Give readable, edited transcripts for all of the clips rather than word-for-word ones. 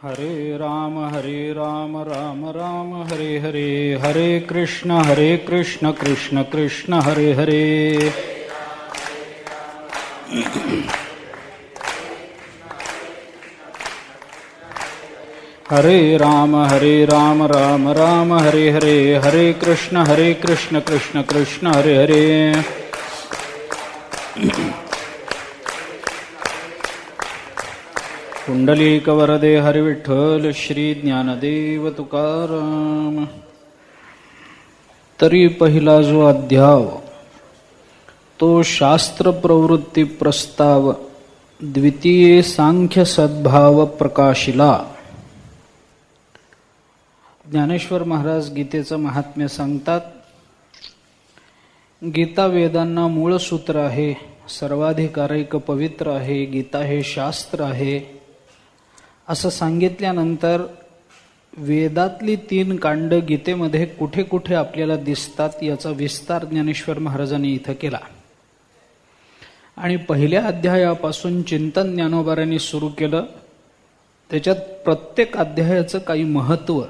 हरे राम राम राम हरे हरे, हरे कृष्ण कृष्ण कृष्ण हरे हरे। हरे राम राम राम हरे हरे, हरे कृष्ण कृष्ण कृष्ण हरे हरे। पुंडलिक वरदे हरि विठ्ठल श्री ज्ञानदेव तुकाराम। तरी पहिला जो अध्याय तो शास्त्र प्रवृत्ती प्रस्ताव द्वितीय सांख्य सद्भाव प्रकाशिला। ज्ञानेश्वर महाराज गीतेचं महात्म्य सांगतात। गीता वेदांना मूळ सूत्र आहे, सर्वाधिकारिक पवित्र आहे, गीता हे शास्त्र आहे असं सांगितल्यानंतर वेदातली 3 कांड गीतेमध्ये कुठे कुठे आपल्याला दिसतात याचा विस्तार ज्ञानेश्वर महाराजांनी इथं केला। आणि पहिल्या अध्यायापासून चिंतन ज्ञानोबांनी सुरू केलं। त्याच्यात प्रत्येक अध्यायाचं काही महत्त्व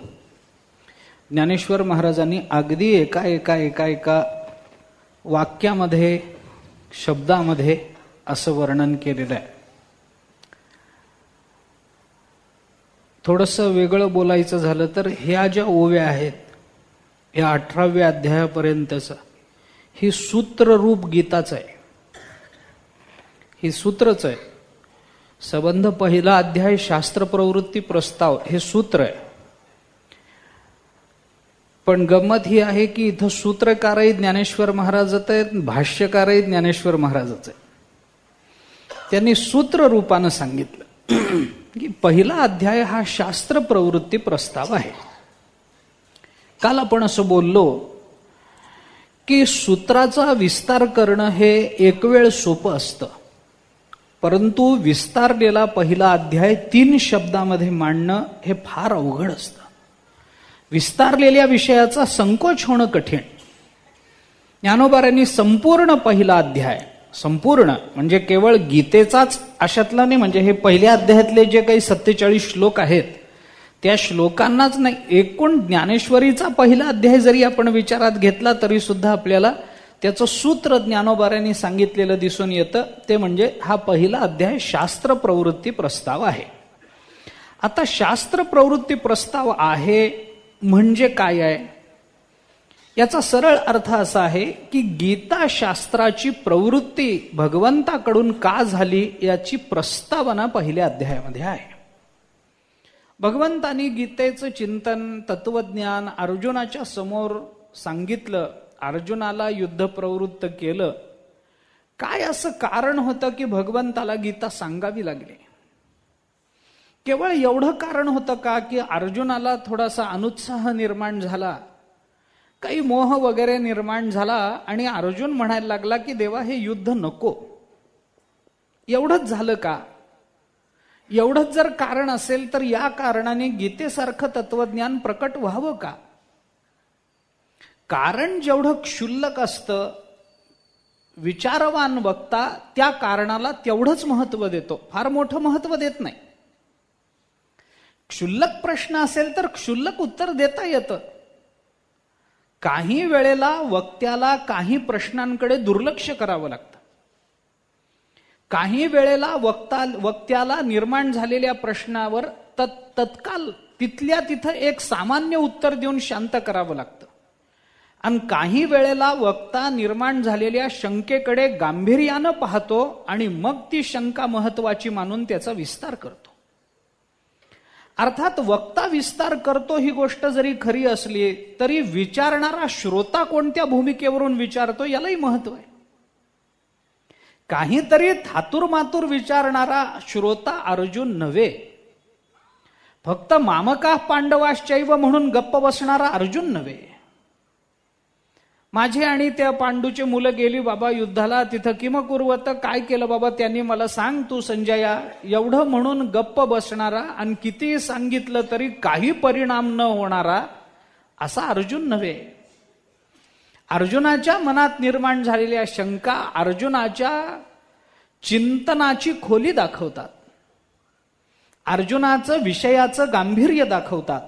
ज्ञानेश्वर महाराजांनी अगदी एका वाक्यामध्ये शब्दामध्ये असं वर्णन केलेलं आहे। थोडंसं वेगळं बोलायचं झालं तर ह्या ज्या ओव्या आहेत या 18व्या अध्यायापर्यंतचं ही सूत्ररूप गीताच आहे, ही सूत्रच आहे। संबंध पहिला अध्याय शास्त्र प्रवृत्ती प्रस्ताव हे सूत्र आहे। पण गंमत ही आहे की इथं सूत्रकारही ज्ञानेश्वर महाराजच आहेत, भाष्यकारही ज्ञानेश्वर महाराजच आहे। त्यांनी सूत्र रूपानं सांगितलं की पहिला अध्याय हा शास्त्र प्रवृत्ती प्रस्ताव आहे। काल आपण असं बोललो की सूत्राचा विस्तार करणं हे एक वेळ सोपं असतं, परंतु विस्तारलेला पहिला अध्याय 3 शब्दामध्ये मांडणं हे फार अवघड असतं। विस्तारलेल्या विषयाचा संकोच होणं कठीण। ज्ञानोबांनी संपूर्ण पहिला अध्याय, संपूर्ण म्हणजे केवळ गीतेचाच अशातला नाही, म्हणजे हे पहिल्या अध्यायातले जे काही 47 श्लोक आहेत त्या श्लोकांनाच नाही, एकूण ज्ञानेश्वरीचा पहिला अध्याय जरी आपण विचारात घेतला तरी सुद्धा आपल्याला त्याचं सूत्र ज्ञानोबांनी सांगितलेलं दिसून येतं। ते म्हणजे हा पहिला अध्याय शास्त्र प्रवृत्ती प्रस्ताव आहे। आता शास्त्र प्रवृत्ती प्रस्ताव आहे म्हणजे काय आहे याचा सरळ अर्थ असा आहे की गीता शास्त्राची प्रवृत्ती भगवंताकडून का झाली याची प्रस्तावना पहिल्या अध्यायामध्ये आहे। भगवंतानी गीतेचं चिंतन तत्वज्ञान अर्जुनाच्या समोर सांगितलं, अर्जुनाला युद्ध प्रवृत्त केलं। काय असं कारण होतं की भगवंताला गीता सांगावी लागली? केवळ एवढं कारण होतं का की अर्जुनाला थोडासा अनुत्साह निर्माण झाला, काही मोह वगैरे निर्माण झाला आणि अर्जुन म्हणायला लागला की देवा हे युद्ध नको? एवढंच झालं का? एवढंच जर कारण असेल तर या कारणाने गीतेसारखं तत्वज्ञान प्रकट व्हावं का? कारण जेवढं क्षुल्लक असतं विचारवान वक्ता त्या कारणाला तेवढंच महत्व देतो, फार मोठं महत्व देत नाही। क्षुल्लक प्रश्न असेल तर क्षुल्लक उत्तर देता येतं। काही वेळेला वक्त्याला काही प्रश्नांकडे दुर्लक्ष करावं लागतं। काही वेळेला वक्त्याला निर्माण झालेल्या प्रश्नावर तत्काल तिथल्या तिथं एक सामान्य उत्तर देऊन शांत करावं लागतं। आणि काही वेळेला वक्ता निर्माण झालेल्या शंकेकडे गांभीर्यानं पाहतो आणि मग ती शंका महत्वाची मानून त्याचा विस्तार करतो। अर्थात वक्ता विस्तार करतो ही गोष्ट जरी खरी असली तरी विचारणारा श्रोता कोणत्या भूमिकेवरून विचारतो यालाही महत्व आहे। काहीतरी थातुरमातुर विचारणारा श्रोता अर्जुन नव्हे, फक्त मामका पांडवाश्चैव म्हणून गप्प बसणारा अर्जुन नव्हे। माझे आणि त्या पांडूचे मुलं गेली बाबा युद्धाला, तिथं किमकुर्वत, काय केलं बाबा त्यांनी मला सांग तू संजया, एवढं म्हणून गप्प बसणारा आणि किती सांगितलं तरी काही परिणाम न होणारा असा अर्जुन नव्हे। अर्जुनाच्या मनात निर्माण झालेल्या शंका अर्जुनाच्या चिंतनाची खोली दाखवतात। अर्जुनाचं विषयाचं गांभीर्य दाखवतात,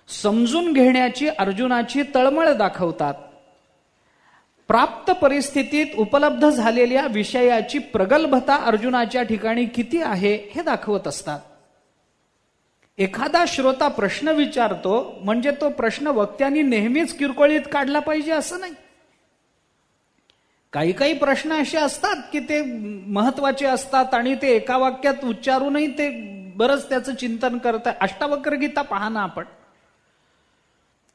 समजून घेण्याची अर्जुनाची तळमळ दाखवतात, प्राप्त परिस्थितीत उपलब्ध झालेल्या विषयाची प्रगल्भता अर्जुनाच्या ठिकाणी किती आहे हे दाखवत असतात. एखादा श्रोता प्रश्न विचारतो म्हणजे तो प्रश्न वक्त्यांनी नेहमीच किरकोळीत काढला पाहिजे असं नाही. काही काही प्रश्न असे असतात की ते महत्वाचे असतात आणि ते एका वाक्यात उच्चारूनही ते बरंच त्याचं चिंतन करतात. अष्टावक्र गीता पहा ना आपण.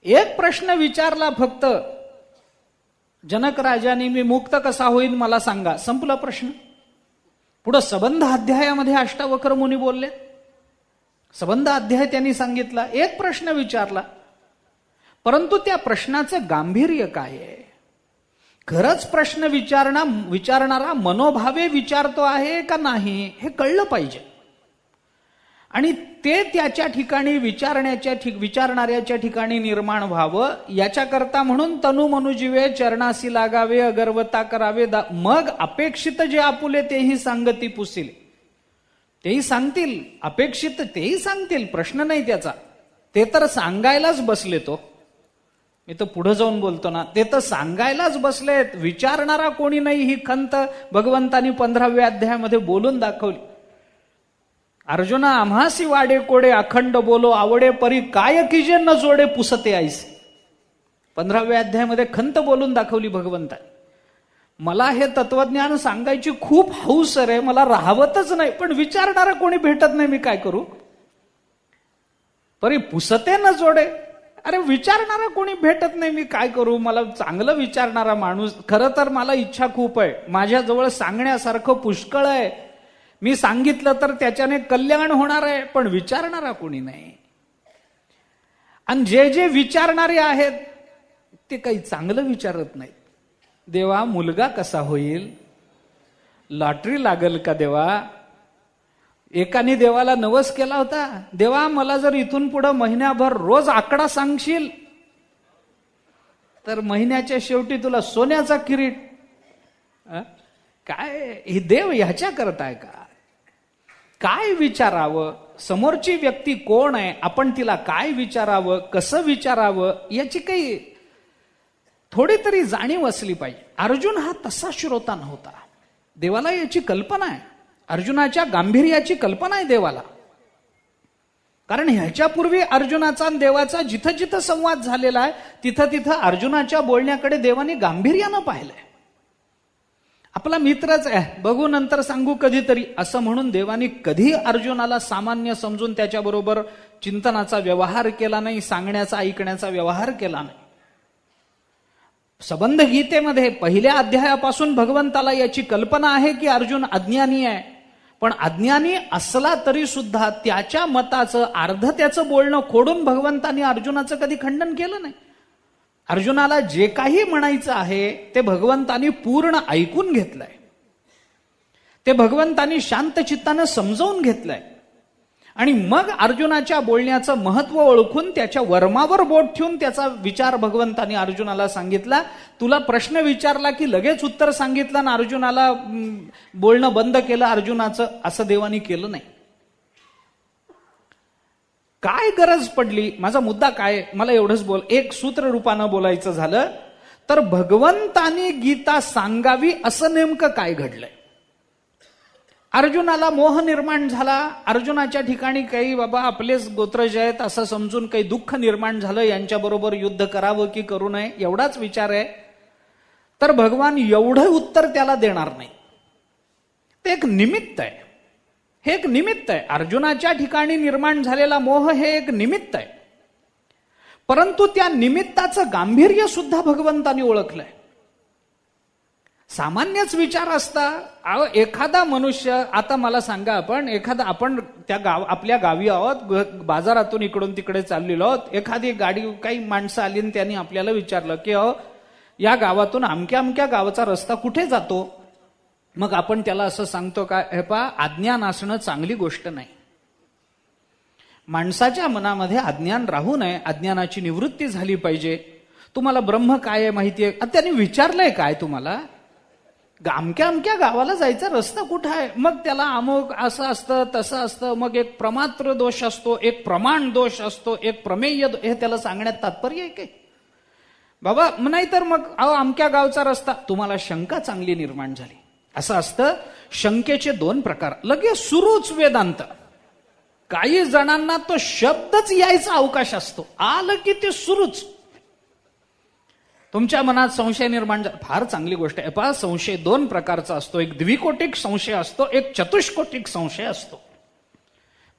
एक प्रश्न विचारला फक्त, जनक राजाने मी मुक्त कसा होईन मला सांगा, संपला प्रश्न. पुढे संबंध अध्यायामध्ये अष्टावक्र मुनी बोलले, संबंध अध्याय त्यांनी सांगितला. एक प्रश्न विचारला, परंतु त्या प्रश्नाचं गांभीर्य काय आहे, खरंच प्रश्न विचारणारा मनोभावे विचारतो आहे का नाही हे कळलं पाहिजे. आणि ते त्याच्या ठिकाणी विचारणाऱ्याच्या ठिकाणी निर्माण व्हावं याच्याकरता म्हणून तनु मनुजीवे चरणासी लागावे अगरवता करावे मग अपेक्षित जे आपुले तेही सांगती पुसिले. तेही सांगतील, अपेक्षित तेही सांगतील, प्रश्न नाही त्याचा. ते तर सांगायलाच बसले. तो मी तर पुढे जाऊन बोलतो ना, ते तर सांगायलाच बसलेत. विचारणारा कोणी नाही ही खंत भगवंतांनी 15व्या अध्यायामध्ये बोलून दाखवली. अर्जुना आम्हासी वाडे कोडे अखंड बोलो आवडे परी काय कीजे न जोडे पुसते ऐसे. 15व्या अध्यायामध्ये खंत बोलून दाखवली भगवंतांनी. मला हे तत्वज्ञान सांगायची खूप हौस आहे, मला राहवतच नाही, पण विचारणारा कोणी भेटत नाही, मी काय करू. परी पुसते न जोडे, अरे विचारणारा कोणी भेटत नाही, मी काय करू. मला चांगलं विचारणारा माणूस, खरं तर मला इच्छा खूप आहे, माझ्याजवळ सांगण्यासारखं पुष्कळ आहे, मी सांगितलं तर त्याच्याने कल्याण होणार आहे, पण विचारणारा कोणी नाही. आणि जे जे विचारणारे आहेत ते काही चांगलं विचारत नाहीत. देवा मुलगा कसा होईल, लॉटरी लागल का देवा. एकाने देवाला नवस केला होता, देवा मला जर इथून पुढे महिन्याभर रोज आकडा सांगशील तर महिन्याच्या शेवटी तुला सोन्याचा किरीट. काय ही देव ह्याच्या करताय का. काय विचारावं, समोरची व्यक्ती कोण आहे, आपण तिला काय विचारावं, कसं विचारावं याची काही थोडी तरी जाणीव असली पाहिजे. अर्जुन हा तसा श्रोता नव्हता. देवाला याची कल्पना आहे, अर्जुनाच्या गांभीर्याची कल्पना आहे देवाला. कारण ह्याच्यापूर्वी अर्जुनाचा आणि देवाचा जिथं जिथं संवाद झालेला आहे तिथं तिथं अर्जुनाच्या बोलण्याकडे देवाने गांभीर्यानं पाहिलंय. आपला मित्रच आहे, बघू नंतर सांगू कधीतरी असं म्हणून देवाने कधी अर्जुनाला सामान्य समजून त्याच्याबरोबर चिंतनाचा व्यवहार केला नाही, सांगण्याचा ऐकण्याचा व्यवहार केला नाही. संबंध गीतेमध्ये पहिल्या अध्यायापासून भगवंताला याची कल्पना आहे की अर्जुन अज्ञानी आहे, पण अज्ञानी असला तरी सुद्धा त्याच्या मताचं अर्ध त्याचं बोलणं खोडून भगवंतानी अर्जुनाचं कधी खंडन केलं नाही. अर्जुनाला जे काही म्हणायचं आहे ते भगवंतानी पूर्ण ऐकून घेतलंय, ते भगवंतानी शांत चित्तानं समजावून घेतलंय. आणि मग अर्जुनाच्या बोलण्याचं महत्व ओळखून त्याच्या वर्मावर बोट ठेवून त्याचा विचार भगवंतानी अर्जुनाला सांगितला. तुला प्रश्न विचारला की लगेच उत्तर सांगितलं आणि अर्जुनाला बोलणं बंद केलं अर्जुनाचं, असं देवानी केलं नाही. काय गरज पडली, माझा मुद्दा काय, मला एवढंच बोल, एक सूत्र रूपानं बोलायचं झालं तर भगवंतानी गीता सांगावी असं नेमकं काय घडलंय. अर्जुनाला मोह निर्माण झाला, अर्जुनाच्या ठिकाणी काही बाबा आपलेच गोत्रज आहेत असं समजून काही दुःख निर्माण झालं, यांच्याबरोबर युद्ध करावं की करू नये एवढाच विचार आहे. तर भगवान एवढं उत्तर त्याला देणार नाही. ते एक निमित्त आहे, हे एक निमित्त आहे. अर्जुनाच्या ठिकाणी निर्माण झालेला मोह हे एक निमित्त आहे, परंतु त्या निमित्ताचं गांभीर्य सुद्धा भगवंतानी ओळखलंय. सामान्यच विचार असता, एखादा मनुष्य, आता मला सांगा, आपण त्या आपल्या गावी आहोत, बाजारातून इकडून तिकडे चाललेलो आहोत, एखादी गाडी काही माणसं आली आणि त्यांनी आपल्याला विचारलं की या गावातून अमक्या अमक्या गावाचा रस्ता कुठे जातो. मग आपण त्याला असं सांगतो का, हे पहा अज्ञान असणं चांगली गोष्ट नाही, माणसाच्या मनामध्ये अज्ञान राहू नये, अज्ञानाची निवृत्ती झाली पाहिजे. तुम्हाला ब्रह्म काय आहे माहिती आहे, त्यांनी विचारलंय काय तुम्हाला, अमक्या अमक्या गावाला जायचा रस्ता कुठं आहे, मग त्याला अमुक असं असतं तसं असतं, मग एक प्रमात्र दोष असतो, एक प्रमाण दोष असतो, एक प्रमेय हे त्याला सांगण्यात तात्पर्य आहे काय बाबा? नाही तर मग अमक्या गावचा रस्ता, तुम्हाला शंका चांगली निर्माण झाली. असं असतं. शंकेचे दोन प्रकार. लगेच सुरूच वेदांत. काही जणांना तो शब्दच यायचा अवकाश असतो, आलं की ते सुरूच. तुमच्या मनात संशय निर्माण झाला, फार चांगली गोष्ट आहे. पहा, संशय दोन प्रकारचा असतो. एक द्विकोटिक संशय असतो, एक चतुष्कोटिक संशय असतो.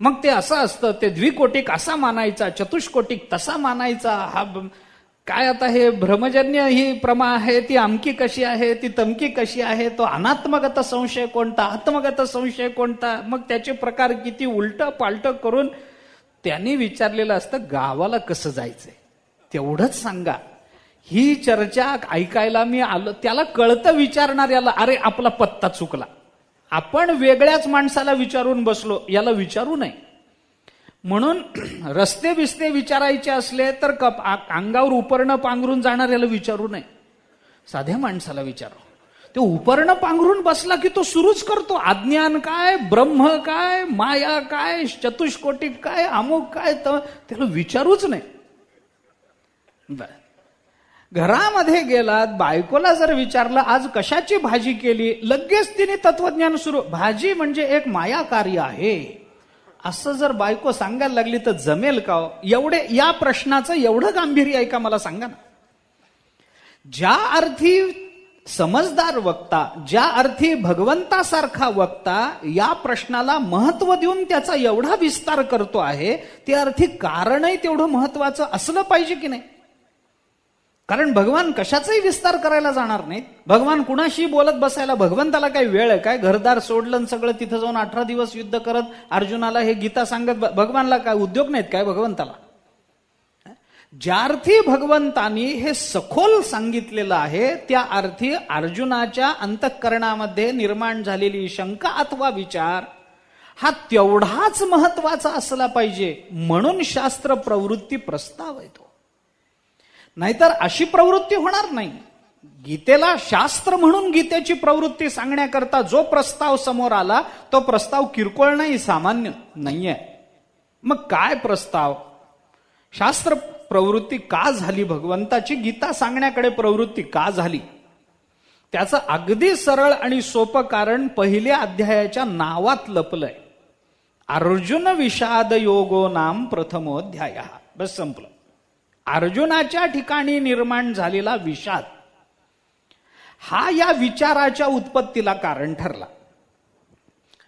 मग ते असं असतं, ते द्विकोटिक असा मानायचा, चतुष्कोटिक तसा मानायचा. हा काय आता हे भ्रमजन्य ही प्रमा आहे, ती अमकी कशी आहे, ती तमकी कशी आहे, तो अनात्मगत संशय कोणता, आत्मगत संशय कोणता, मग त्याचे प्रकार किती, उलट पालट करून त्यांनी विचारलेलं असतं गावाला कसं जायचंय तेवढंच सांगा. ही चर्चा ऐकायला मी आलो, त्याला कळतं विचारणाऱ्याला, अरे आपला पत्ता चुकला, आपण वेगळ्याच माणसाला विचारून बसलो, याला विचारू नये. म्हणून रस्ते बिस्ते विचारायचे असले तर अंगावर उपरणं पांघरून जाणाऱ्याला विचारू नये, साध्या माणसाला विचारू. तो उपरणं पांघरून बसला की तो सुरूच करतो, अज्ञान काय, ब्रह्म काय, माया काय, चतुष्कोटिक काय, अमुक काय, तर त्याला विचारूच नाही. घरामध्ये गेलात, बायकोला जर विचारलं आज कशाची भाजी केली, लगेच तिने तत्वज्ञान सुरू. भाजी म्हणजे एक माया कार्य आहे असं जर बायको सांगायला लागली तर जमेल का? एवढे या प्रश्नाचं एवढं गांभीर्य आहे का मला सांगा ना. ज्या अर्थी समजदार वक्ता, ज्या अर्थी भगवंतासारखा वक्ता या प्रश्नाला महत्व देऊन त्याचा एवढा विस्तार करतो आहे, त्या अर्थी कारणही तेवढं महत्वाचं असलं पाहिजे की नाही. कारण भगवान कशाचाही विस्तार करायला जाणार नाहीत. भगवान कुणाशी बोलत बसायला भगवंताला काही वेळ आहे काय? घरदार सोडलं सगळं, तिथं जाऊन 18 दिवस युद्ध करत अर्जुनाला हे गीता सांगत भगवानला काय उद्योग नाहीत काय भगवंताला? ज्या अर्थी भगवंतानी हे सखोल सांगितलेलं आहे त्या अर्थी अर्जुनाच्या अंतःकरणामध्ये निर्माण झालेली शंका अथवा विचार हा तेवढाच महत्वाचा असला पाहिजे. म्हणून शास्त्र प्रवृत्ती प्रस्ताव येतो, नाहीतर अशी प्रवृत्ती होणार नाही. गीतेला शास्त्र म्हणून गीतेची प्रवृत्ती सांगण्याकरता जो प्रस्ताव समोर आला तो प्रस्ताव किरकोळ नाही, सामान्य नाहीये. मग काय प्रस्ताव? शास्त्र प्रवृत्ती का झाली? भगवंताची गीता सांगण्याकडे प्रवृत्ती का झाली? त्याचं अगदी सरळ आणि सोपं कारण पहिल्या अध्यायाच्या नावात लपलंय. अर्जुन विषाद योगो नाम प्रथमोध्याय. बस संपलं. अर्जुनाच्या ठिकाणी निर्माण झालेला विषाद हा या विचाराच्या उत्पत्तीला कारण ठरला.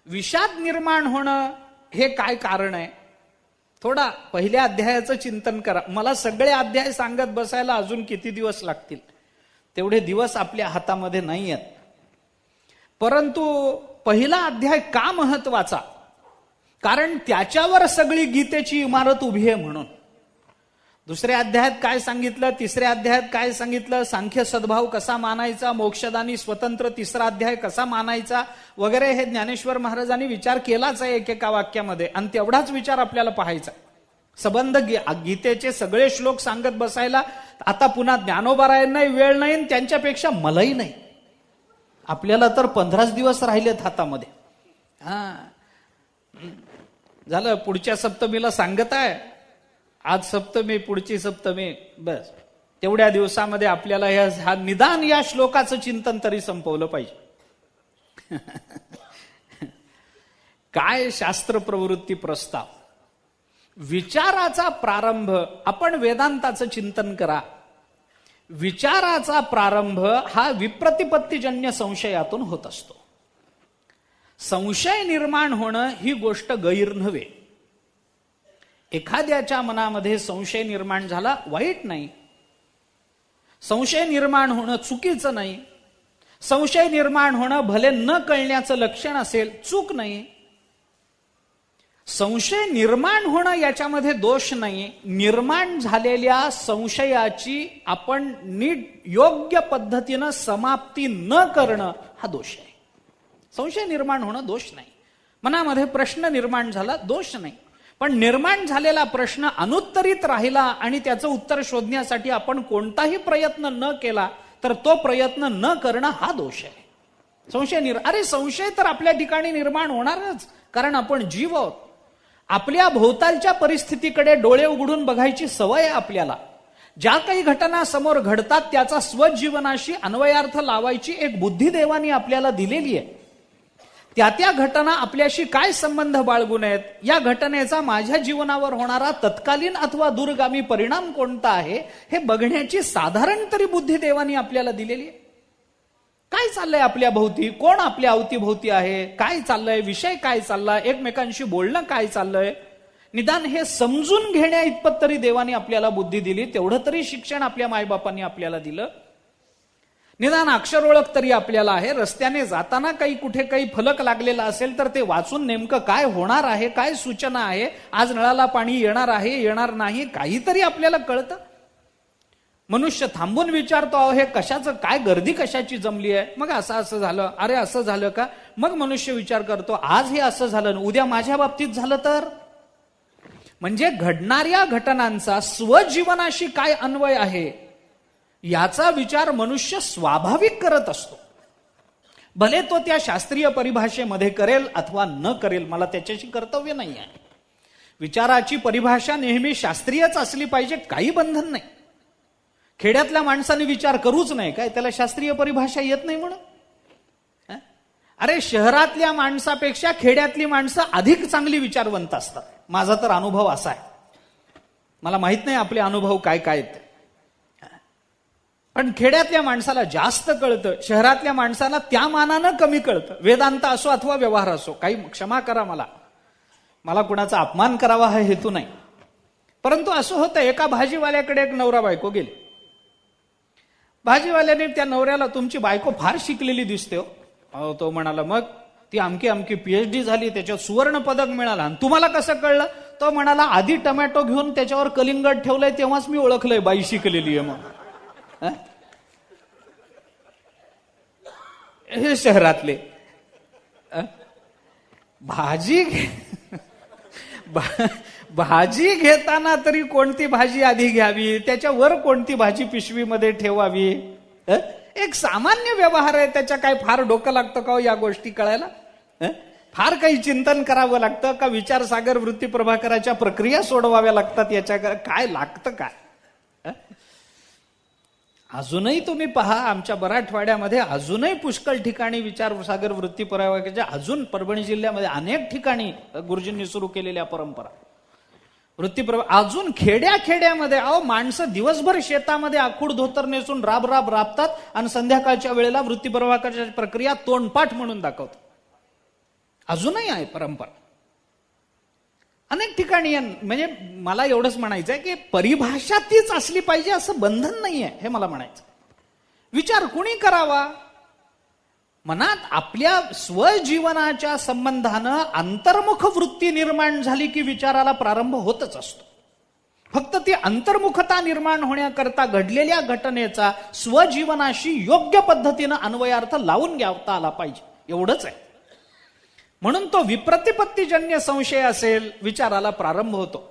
विषाद निर्माण होणं हे काय कारण आहे? थोडा पहिल्या अध्यायाचं चिंतन करा. मला सगळे अध्याय सांगत बसायला अजून किती दिवस लागतील, तेवढे दिवस आपल्या हातामध्ये नाही आहेत. परंतु पहिला अध्याय का महत्वाचा? कारण त्याच्यावर सगळी गीतेची इमारत उभी आहे म्हणून. दुसऱ्या अध्यायात काय सांगितलं, तिसऱ्या अध्यायात काय सांगितलं, सांख्य सद्भाव कसा मानायचा, मोक्षदानी स्वतंत्र तिसरा अध्याय कसा मानायचा वगैरे, हे ज्ञानेश्वर महाराजांनी विचार केलाच आहे एकेका वाक्यामध्ये. आणि तेवढाच विचार आपल्याला पाहायचा. संबंध गीतेचे सगळे श्लोक सांगत बसायला आता पुन्हा ज्ञानोबारायांनाही वेळ नाही, त्यांच्यापेक्षा मलाही नाही. आपल्याला तर 15 दिवस राहिलेत हातामध्ये. झालं, पुढच्या सप्तमीला सांगत आहे. आज सप्तमी, पुढची सप्तमी, बस तेवढ्या दिवसामध्ये आपल्याला हा निदान या श्लोकाचं चिंतन तरी संपवलं पाहिजे. काय शास्त्र प्रवृत्ती प्रस्ताव? विचाराचा प्रारंभ. आपण वेदांताचं चिंतन करा. विचाराचा प्रारंभ हा विप्रतिपत्तीजन्य संशयातून होत असतो. संशय निर्माण होणं ही गोष्ट गैर नव्हे. एखाद्याच्या मनामध्ये संशय निर्माण झाला वाईट नाही, संशय निर्माण होणं चुकीचं नाही, संशय निर्माण होणं भले न कळण्याचं लक्षण असेल, चूक नाही. संशय निर्माण होणं याच्यामध्ये दोष नाही. निर्माण झालेल्या संशयाची आपण नीट योग्य पद्धतीनं समाप्ती न करणं हा दोष आहे. संशय निर्माण होणं दोष नाही. मनामध्ये प्रश्न निर्माण झाला दोष नाही. पण निर्माण झालेला प्रश्न अनुत्तरित राहिला आणि त्याचं उत्तर शोधण्यासाठी आपण कोणताही प्रयत्न न केला तर तो प्रयत्न न करणं हा दोष आहे. संशय अरे संशय तर आपल्या ठिकाणी निर्माण होणारच, कारण आपण जीव आहोत. आपल्या भोवतालच्या परिस्थितीकडे डोळे उघडून बघायची सवय आहे आपल्याला. ज्या काही घटना समोर घडतात त्याचा स्वजीवनाशी अन्वयार्थ लावायची एक बुद्धी देवानी आपल्याला दिलेली आहे. त्या घटना आपल्याशी काय संबंध बाळगून आहेत, या घटनेचा माझ्या जीवनावर होणारा तत्कालीन अथवा दूरगामी परिणाम कोणता आहे हे बघण्याची साधारण तरी बुद्धी देवानी आपल्याला दिलेली आहे. काय चाललंय आपल्या भोवती, कोण आपल्या अवतीभोवती आहे, काय चाललंय, विषय काय चाललाय, एकमेकांशी बोलणं काय चाललंय, निदान हे समजून घेण्या इतपत तरी देवानी आपल्याला बुद्धी दिली. तेवढं तरी शिक्षण आपल्या मायबापांनी आपल्याला दिलं. निदान अक्षर ओळख तरी आपल्याला आहे. रस्त्याने जाताना कुठे काही फलक लागलेला असेल तर ते वाचून नेमकं काय होणार आहे, काय सूचना आहे, आज नळाला पाणी येणार आहे, येणार नाही, काहीतरी आपल्याला कळतं. मनुष्य थांबून विचारतो, अहो हे कशाचं काय, गर्दी कशाची जमली आहे, मग असं झालं, अरे असं झालं का. मग मनुष्य विचार करतो, आज हे असं झालं, उद्या माझ्या बाबतीत झालं तर. म्हणजे घडणाऱ्या घटनांचा स्वजीवनाशी काय अन्वय आहे याचा विचार मनुष्य स्वाभाविक करत असतो. भले तो त्या शास्त्रीय परिभाषेमध्ये करेल अथवा न करेल, मला त्याच्याशी कर्तव्य नाही आहे. विचाराची परिभाषा नेहमी शास्त्रीयच असली पाहिजे, काही बंधन नाही. खेड्यातल्या माणसाने विचार करूच नाही काय, त्याला शास्त्रीय परिभाषा येत नाही म्हणून. अरे शहरातल्या माणसापेक्षा खेड्यातली माणसं अधिक चांगली विचारवंत असतात. माझा तर अनुभव असा आहे. मला माहित नाही आपले अनुभव काय काय आहेत, पण खेड्यातल्या माणसाला जास्त कळतं, शहरातल्या माणसाला त्या मानानं कमी कळतं. वेदांत असो अथवा व्यवहार असो, काही क्षमा करा, मला कुणाचा अपमान करावा हा हेतू नाही. परंतु असं होतं, एका भाजीवाल्याकडे एक नवरा बायको गेली. भाजीवाल्याने त्या नवऱ्याला, तुमची बायको फार शिकलेली दिसते हो. तो म्हणाला, मग ती अमकी PhD झाली, त्याच्यात सुवर्ण पदक मिळालं. आणि तुम्हाला कसं कळलं. तो म्हणाला, आधी टमॅटो घेऊन त्याच्यावर कलिंगड ठेवलंय तेव्हाच मी ओळखलंय बाई शिकलेली आहे. मग हे शहरातले भाजी घेताना तरी कोणती भाजी आधी घ्यावी, त्याच्यावर कोणती भाजी पिशवीमध्ये ठेवावी, एक सामान्य व्यवहार आहे. त्याच्या काय फार डोकं लागतं का या गोष्टी कळायला. फार काही चिंतन करावं लागतं का, विचारसागर वृत्ती प्रभाकराच्या प्रक्रिया सोडवाव्या लागतात, याच्या काय लागतं काय. अजूनही तुम्ही पहा, आमच्या मराठवाड्यामध्ये अजूनही पुष्कळ ठिकाणी विचारसागर वृत्ती प्रभाकराच्या, अजून परभणी जिल्ह्यामध्ये अनेक ठिकाणी गुरुजींनी सुरू केलेल्या परंपरा अजून खेड्यामध्ये. अहो माणसं दिवसभर शेतामध्ये आखूड धोतर नेसून राबतात आणि संध्याकाळच्या वेळेला वृत्ती प्रभाकराच्या प्रक्रिया तोंडपाठ म्हणून दाखवतात. अजूनही आहे परंपरा अनेक ठिकाणी. म्हणजे मला एवढंच म्हणायचं आहे की परिभाषा तीच असली पाहिजे असं बंधन नाहीये, हे मला म्हणायचं. विचार कुणी करावा, मनात आपल्या स्वजीवनाच्या संबंधानं अंतर्मुख वृत्ती निर्माण झाली की विचाराला प्रारंभ होतच असतो. फक्त ती अंतर्मुखता निर्माण होण्याकरता घडलेल्या घटनेचा स्वजीवनाशी योग्य पद्धतीनं अन्वयार्थ लावून घ्यावता आला पाहिजे, एवढंच आहे. म्हणून तो विप्रतिपत्तीजन्य संशय असेल, विचाराला प्रारंभ होतो.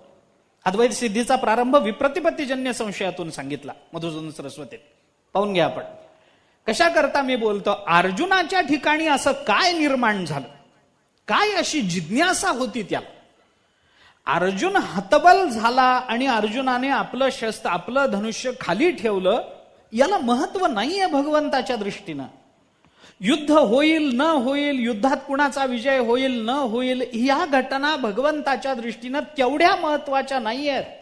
अद्वैत सिद्धीचा प्रारंभ विप्रतिपत्तीजन्य संशयातून सांगितला मधुसूदन सरस्वती. पाहून घ्या आपण कशा करता मी बोलतो. अर्जुनाच्या ठिकाणी असं काय निर्माण झालं, काय अशी जिज्ञासा होती त्याला. अर्जुन हतबल झाला आणि अर्जुनाने आपलं शस्त्र, आपलं धनुष्य खाली ठेवलं. याला महत्व नाहीये भगवंताच्या दृष्टीनं. युद्ध होईल न होईल, युद्धात कुणाचा विजय होईल न होईल, या घटना भगवंताच्या दृष्टीनं तेवढ्या महत्वाच्या नाहीयेत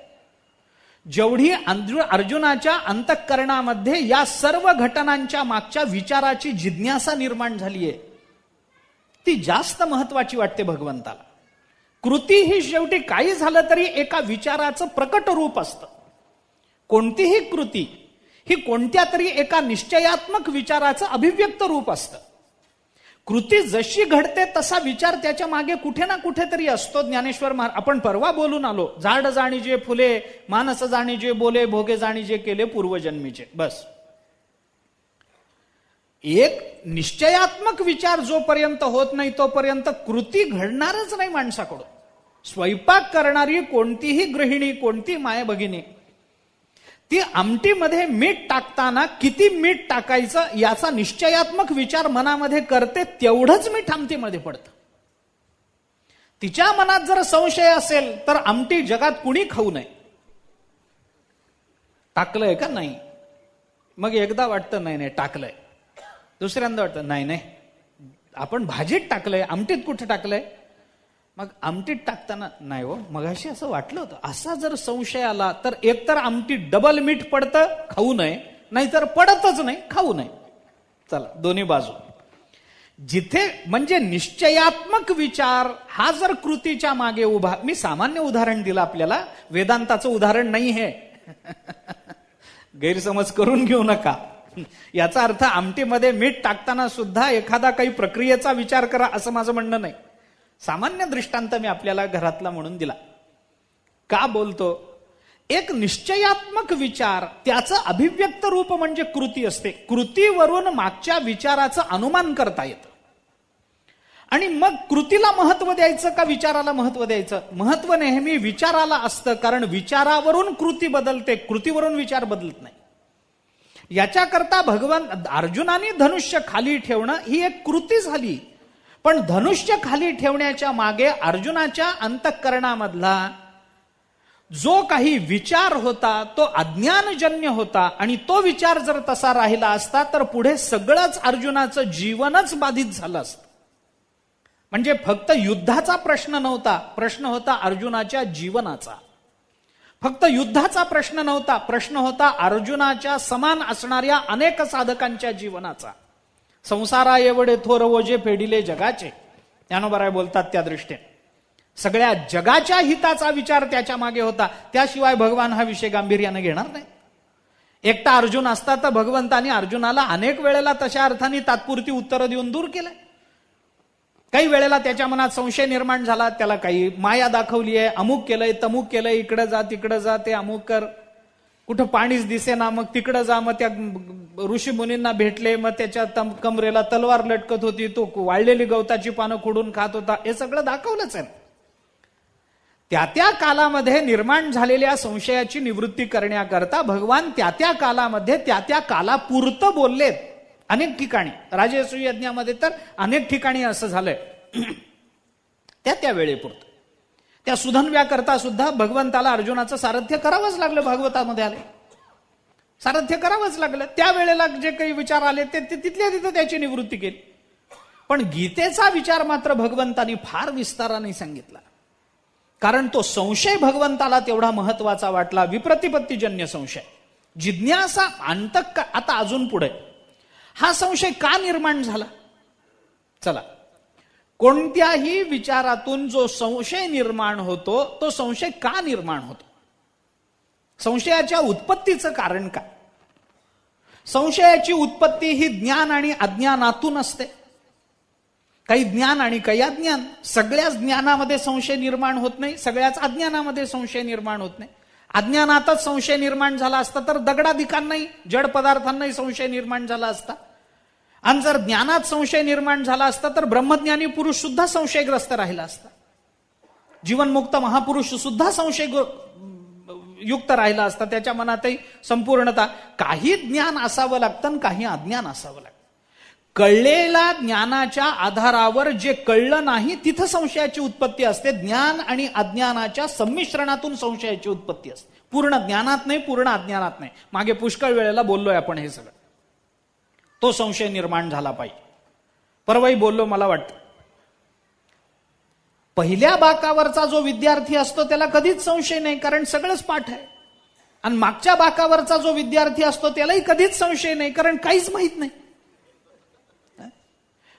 जेवढी अर्जुनाच्या अंतःकरणामध्ये या सर्व घटनांच्या मागच्या विचाराची जिज्ञासा निर्माण झालीये, ती जास्त महत्वाची वाटते भगवंताला. कृती ही शेवटी काही झालं तरी एका विचाराचं प्रकट रूप असतं. कोणतीही कृती ही कोणत्या तरी एका निश्चयात्मक विचाराचं अभिव्यक्त रूप असतं. कृती जशी घडते तसा विचार त्याच्या मागे कुठे ना कुठेतरी असतो. ज्ञानेश्वर आपण परवा बोलून आलो, झाड जाणीजे फुले, मानस जाणीजे बोले, भोगे जाणीजे केले पूर्वजन्मीचे. बस एक निश्चयात्मक विचार जोपर्यंत होत नाही तोपर्यंत कृती घडणारच नाही माणसाकडून. स्वयंपाक करणारी कोणतीही गृहिणी, कोणती माय भगिनी ती आमटीमध्ये मीठ टाकताना किती मीठ टाकायचं याचा निश्चयात्मक विचार मनामध्ये करते, तेवढंच मीठ आमटीमध्ये पडतं. तिच्या मनात जर संशय असेल तर आमटी जगात कुणी खाऊ नये. टाकलंय का नाही, मग एकदा वाटतं नाही नाही टाकलंय, दुसऱ्यांदा वाटतं नाही नाही आपण भाजीत टाकलंय, आमटीत कुठे टाकलंय, मग आमटीत टाकताना नाही हो मगाशी असं वाटलं होतं. असा जर संशय आला तर एकतर आमटीत डबल मीठ पडतं, खाऊ नये, नाहीतर पडतच नाही, खाऊ नये. चला दोन्ही बाजू. जिथे म्हणजे निश्चयात्मक विचार हा जर कृतीच्या मागे उभा, मी सामान्य उदाहरण दिलं आपल्याला, वेदांताचं उदाहरण नाही हे. गैरसमज करून घेऊ नका. याचा अर्थ आमटीमध्ये मीठ टाकताना सुद्धा एखादा काही प्रक्रियेचा विचार करा असं माझं म्हणणं नाही. सामान्य दृष्टांत मी आपल्याला घरातला म्हणून दिला. का बोलतो, एक निश्चयात्मक विचार त्याचं अभिव्यक्त रूप म्हणजे कृती असते. कृतीवरून मागच्या विचाराचं अनुमान करता येतं. आणि मग कृतीला महत्व द्यायचं का विचाराला महत्व द्यायचं? महत्व नेहमी विचाराला असतं, कारण विचारावरून कृती बदलते, कृतीवरून विचार बदलत नाही. याच्याकरता अर्जुनाने धनुष्य खाली ठेवणं ही एक कृती झाली. पण धनुष्य खाली ठेवण्याच्या मागे अर्जुनाच्या अंतःकरणामधला जो काही विचार होता तो अज्ञानजन्य होता. आणि तो विचार जर तसा राहिला असता तर पुढे सगळंच अर्जुनाचं जीवनच बाधित झालं असतं. म्हणजे फक्त युद्धाचा प्रश्न नव्हता, प्रश्न होता अर्जुनाच्या जीवनाचा. फक्त युद्धाचा प्रश्न नव्हता, प्रश्न होता अर्जुनाच्या समान असणाऱ्या अनेक साधकांच्या जीवनाचा. संसारा एवढे थोर ओझे फेडिले जगाचे, ज्ञानोबा बोलतात त्या दृष्टीने सगळ्या जगाच्या हिताचा विचार त्याच्या मागे होता. त्याशिवाय भगवान हा विषय गांभीर्याने घेणार नाही. एकटा अर्जुन असता तर भगवंतानी अर्जुनाला अनेक वेळेला तशा अर्थाने तात्पुरती उत्तरं देऊन दूर केलंय. काही वेळेला त्याच्या मनात संशय निर्माण झाला, त्याला काही माया दाखवली आहे, अमुक केलंय तमुक केलंय, इकडे जा तिकडे जा, ते अमुक कर, कुठं पाणीच दिसेना मग तिकडे जा, मग त्या ऋषी मुनींना भेटले, मग त्याच्या कमरेला तलवार लटकत होती, तो वाळलेली गवताची पानं खुडून खात होता, हे सगळं दाखवलंच आहे. त्या त्या कालामध्ये निर्माण झालेल्या संशयाची निवृत्ती करण्याकरता भगवान त्या त्या कालामध्ये त्या त्या कालापुरतं बोललेत. अनेक ठिकाणी राजसूय यज्ञामध्ये तर अनेक ठिकाणी असं झालंय. त्या त्या वेळेपुरतं. त्या सुधन्व्या करता सुद्धा भगवंताला अर्जुनाचं सारथ्य करावंच लागलं. भागवतामध्ये आले सारथ्य करावंच लागलं. त्या वेळेला जे काही विचार आले ते तिथल्या तिथं त्याची निवृत्ती केली. पण गीतेचा विचार मात्र भगवंतानी फार विस्ताराने सांगितला. कारण तो संशय भगवंताला तेवढा महत्वाचा वाटला. विप्रतिपत्तीजन्य संशय, जिज्ञासा, आता अजून पुढे हा संशय का निर्माण झाला? चला, कोणत्याही विचारातून जो संशय निर्माण होतो तो संशय का निर्माण होतो? संशयाच्या उत्पत्तीचं कारण काय? संशयाची उत्पत्ती ही ज्ञान आणि अज्ञानातून असते. काही ज्ञान आणि काही अज्ञान. सगळ्याच ज्ञानामध्ये संशय निर्माण होत नाही, सगळ्याच अज्ञानामध्ये संशय निर्माण होत नाही. अज्ञानातच संशय निर्माण झाला असता तर दगडादिकांनाही, जड पदार्थांनाही संशय निर्माण झाला असता. आणि जर ज्ञानात संशय निर्माण झाला असता तर ब्रह्मज्ञानी पुरुष सुद्धा संशयग्रस्त राहिला असता. जीवनमुक्त महापुरुष सुद्धा संशय युक्त राहिला असता. त्याच्या मनातही संपूर्णता. काही ज्ञान असावं लागतं आणि काही अज्ञान असावं लागतं. कळलेल्या ज्ञानाच्या आधारावर जे कळलं नाही तिथं संशयाची उत्पत्ती असते. ज्ञान आणि अज्ञानाच्या संमिश्रणातून संशयाची उत्पत्ती असते. पूर्ण ज्ञानात नाही, पूर्ण अज्ञानात नाही. मागे पुष्कळ वेळेला बोललोय आपण हे सगळं. तो संशय निर्माण झाला पाहिजे. परवाही बोललो मला वाटतं. पहिल्या बाकावरचा जो विद्यार्थी असतो त्याला कधीच संशय नाही, कारण सगळंच पाठ आहे. आणि मागच्या बाकावरचा जो विद्यार्थी असतो त्यालाही कधीच संशय नाही, कारण काहीच माहित नाही.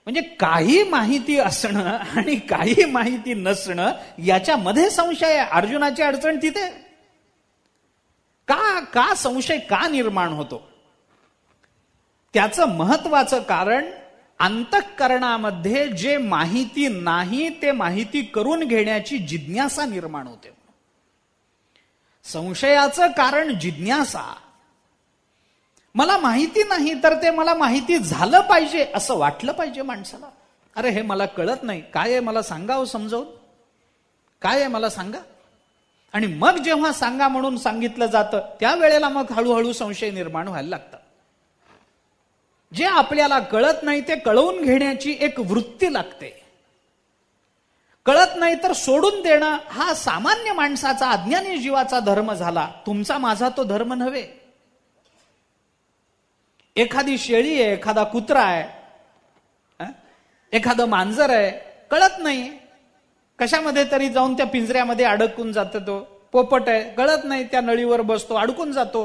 म्हणजे काही माहिती असणं आणि काही माहिती नसणं याच्यामध्ये संशय आहे. अर्जुनाची अडचण तिथे. का संशय का निर्माण होतो? त्याचं महत्वाचं कारण अंतःकरणामध्ये जे माहिती नाही ते माहिती करून घेण्याची जिज्ञासा निर्माण होते. संशयाचं कारण जिज्ञासा. मला माहिती नाही तर ते मला माहिती झालं पाहिजे असं वाटलं पाहिजे माणसाला. अरे हे मला कळत नाही, काय आहे मला सांगा, समजावून काय आहे मला सांगा. आणि मग जेव्हा सांगा म्हणून सांगितलं जातं त्यावेळेला मग हळूहळू संशय निर्माण व्हायला लागतात. जे आपल्याला कळत नाही ते कळवून घेण्याची एक वृत्ती लागते. कळत नाही तर सोडून देणं हा सामान्य माणसाचा, अज्ञानी जीवाचा धर्म झाला. तुमचा माझा तो धर्म नव्हे. एखादी शेळी आहे, एखादा कुत्रा आहे, एखादं मांजर आहे, कळत नाही, कशामध्ये तरी जाऊन त्या पिंजऱ्यामध्ये अडकून जातो. तो पोपट आहे, कळत नाही, त्या नळीवर बसतो, अडकून जातो.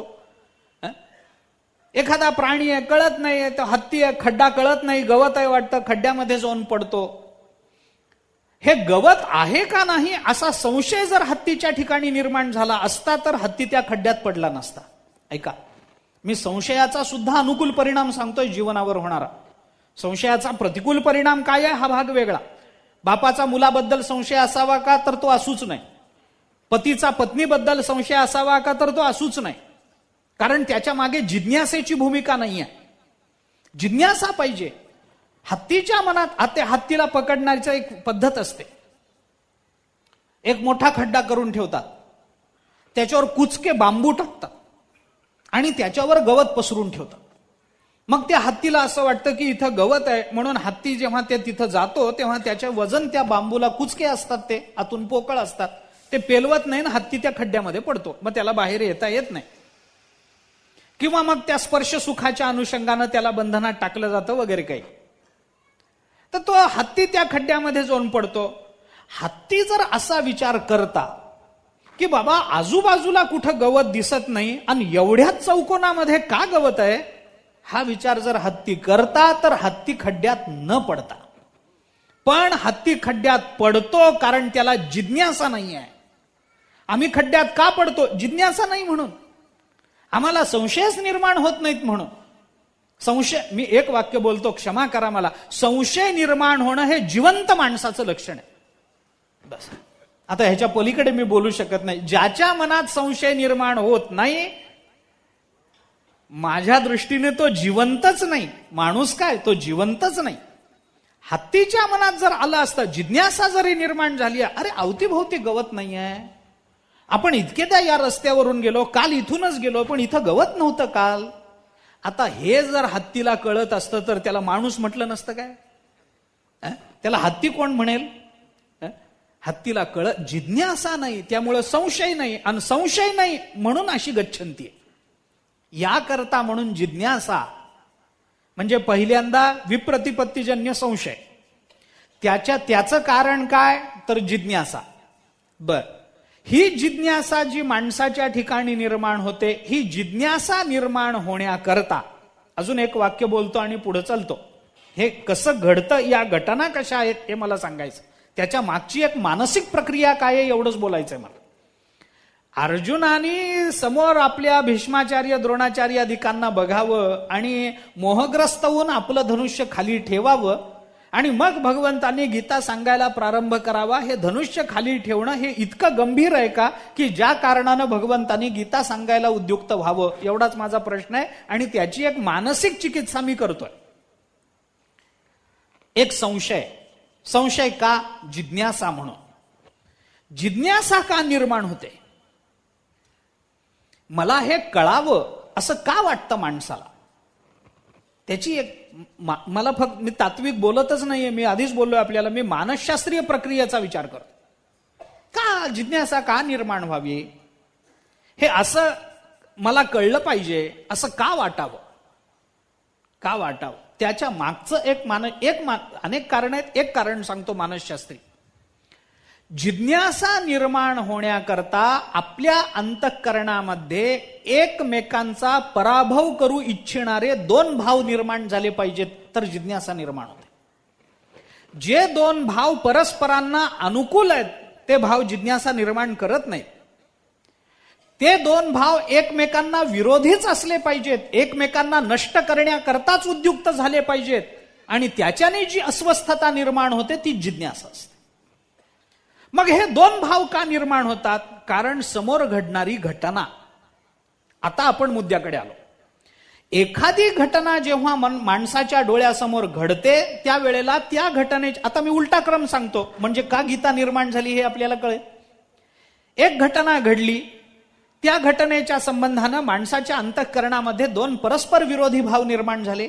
एखादा प्राणी आहे, कळत नाही, तो हत्ती आहे, खड्डा कळत नाही, गवत आहे वाटतं, खड्ड्यामध्ये जाऊन पडतो. हे गवत आहे का नाही असा संशय जर हत्तीच्या ठिकाणी निर्माण झाला असता तर हत्ती त्या खड्ड्यात पडला नसता. ऐका, मी संशयाचा सुद्धा अनुकूल परिणाम सांगतोय जीवनावर होणारा. संशयाचा प्रतिकूल परिणाम काय आहे हा भाग वेगळा. बापाचा मुलाबद्दल संशय असावा का तर तो असूच नाही. पतीचा पत्नीबद्दल संशय असावा का तर तो असूच नाही. कारण त्याच्या मागे जिज्ञासेची भूमिका नाही आहे. जिज्ञासा पाहिजे. हत्तीच्या मनात हत्तीला पकडण्याची एक पद्धत असते. एक मोठा खड्डा करून ठेवतात, त्याच्यावर कुचके बांबू टाकतात आणि त्याच्यावर गवत पसरून ठेवतात. मग त्या हत्तीला असं वाटतं की इथं गवत आहे म्हणून हत्ती जेव्हा ते तिथं जातो तेव्हा त्याचे वजन त्या बांबूला, कुचके असतात ते आतून पोकळ असतात, ते पेलवत नाही ना हत्ती त्या खड्ड्यामध्ये पडतो. मग त्याला बाहेर येता येत नाही. किंवा मग त्या स्पर्श सुखाच्या अनुषंगानं त्याला बंधनात टाकलं जातं वगैरे काही. तर तो हत्ती त्या खड्ड्यामध्ये जाऊन पडतो. हत्ती जर असा विचार करता की बाबा आजूबाजूला कुठं गवत दिसत नाही आणि एवढ्याच चौकोनामध्ये का गवत आहे, हा विचार जर हत्ती करता तर हत्ती खड्ड्यात न पडता. पण हत्ती खड्ड्यात पडतो कारण त्याला जिज्ञासा नाही आहे. आम्ही खड्ड्यात का पडतो? जिज्ञासा नाही म्हणून. आम्हाला संशयच निर्माण होत नाहीत म्हणून. संशय, मी एक वाक्य बोलतो, क्षमा करा मला, संशय निर्माण होणं हे जिवंत माणसाचं लक्षण आहे. बस, आता ह्याच्या पलीकडे मी बोलू शकत नाही. ज्याच्या मनात संशय निर्माण होत नाही, माझ्या दृष्टीने तो जिवंतच नाही. माणूस काय, तो जिवंतच नाही. हत्तीच्या मनात जर आलं असतं, जिज्ञासा जरी निर्माण झाली, अरे अवतीभोवती गवत नाही आहे, आपण इतकेदा या रस्त्यावरून गेलो, काल इथूनच गेलो, पण इथं गवत नव्हतं काल. आता हे जर हत्तीला कळत असतं तर त्याला माणूस म्हटलं नसतं काय? त्याला हत्ती कोण म्हणेल? हत्तीला कळत, जिज्ञासा नाही, त्यामुळं संशय नाही, आणि संशय नाही म्हणून अशी गच्छंती आहे. याकरता म्हणून जिज्ञासा म्हणजे पहिल्यांदा विप्रतिपत्तीजन्य संशय, त्याचं कारण काय तर जिज्ञासा. बर, ही जिज्ञासा जी माणसाच्या ठिकाणी निर्माण होते, ही जिज्ञासा निर्माण होण्याकरता अजून एक वाक्य बोलतो आणि पुढे चालतो. हे कसं घडतं, या घटना कशा आहेत हे मला सांगायचं. त्याच्या मागची एक मानसिक प्रक्रिया काय आहे एवढंच बोलायचंय मला. अर्जुनाने समोर आपल्या भीष्माचार्य, द्रोणाचार्य आदिकांना बघावं आणि मोहग्रस्त होऊन आपलं धनुष्य खाली ठेवावं आणि मग भगवंतांनी गीता सांगायला प्रारंभ करावा. हे धनुष्य खाली ठेवणं हे इतकं गंभीर आहे का की ज्या कारणानं भगवंतांनी गीता सांगायला उद्युक्त व्हावं, एवढाच माझा प्रश्न आहे. आणि त्याची एक मानसिक चिकित्सा मी करतोय. एक संशय का? जिज्ञासा म्हणून. जिज्ञासा का निर्माण होते? मला हे कळावं असं का वाटतं माणसाला? त्याची एक, मला फक्त, मी तात्विक बोलतच नाहीये, मी आधीच बोललोय आपल्याला, मी मानसशास्त्रीय प्रक्रियेचा विचार करतो. का जिज्ञासा का निर्माण व्हावी, हे असं मला कळलं पाहिजे, असं का वाटावं, का वाटावं? त्याच्या मागचं अनेक कारण आहेत. एक कारण सांगतो मानसशास्त्री. जिज्ञासा निर्माण होण्याकरता आपल्या अंतःकरणामध्ये एकमेकांचा पराभव करू इच्छिणारे दोन भाव निर्माण झाले पाहिजेत तर जिज्ञासा निर्माण होते. जे दोन भाव परस्परांना अनुकूल आहेत ते भाव जिज्ञासा निर्माण करत नाहीत. ते दोन भाव एकमेकांना विरोधीच असले पाहिजेत, एकमेकांना नष्ट करण्याकरताच उद्युक्त झाले पाहिजेत, आणि त्याच्याने जी अस्वस्थता निर्माण होते ती जिज्ञासा असते. मग हे दोन भाव का निर्माण होतात? कारण समोर घडणारी घटना. आता आपण मुद्द्याकडे आलो. एखादी घटना जेव्हा माणसाच्या डोळ्यासमोर घडते त्यावेळेला त्या घटनेची, आता मी उलटा क्रम सांगतो म्हणजे का गीता निर्माण झाली हे आपल्याला कळेल. एक घटना घडली, त्या घटनेच्या संबंधानं माणसाच्या अंतःकरणामध्ये दोन परस्पर विरोधी भाव निर्माण झाले.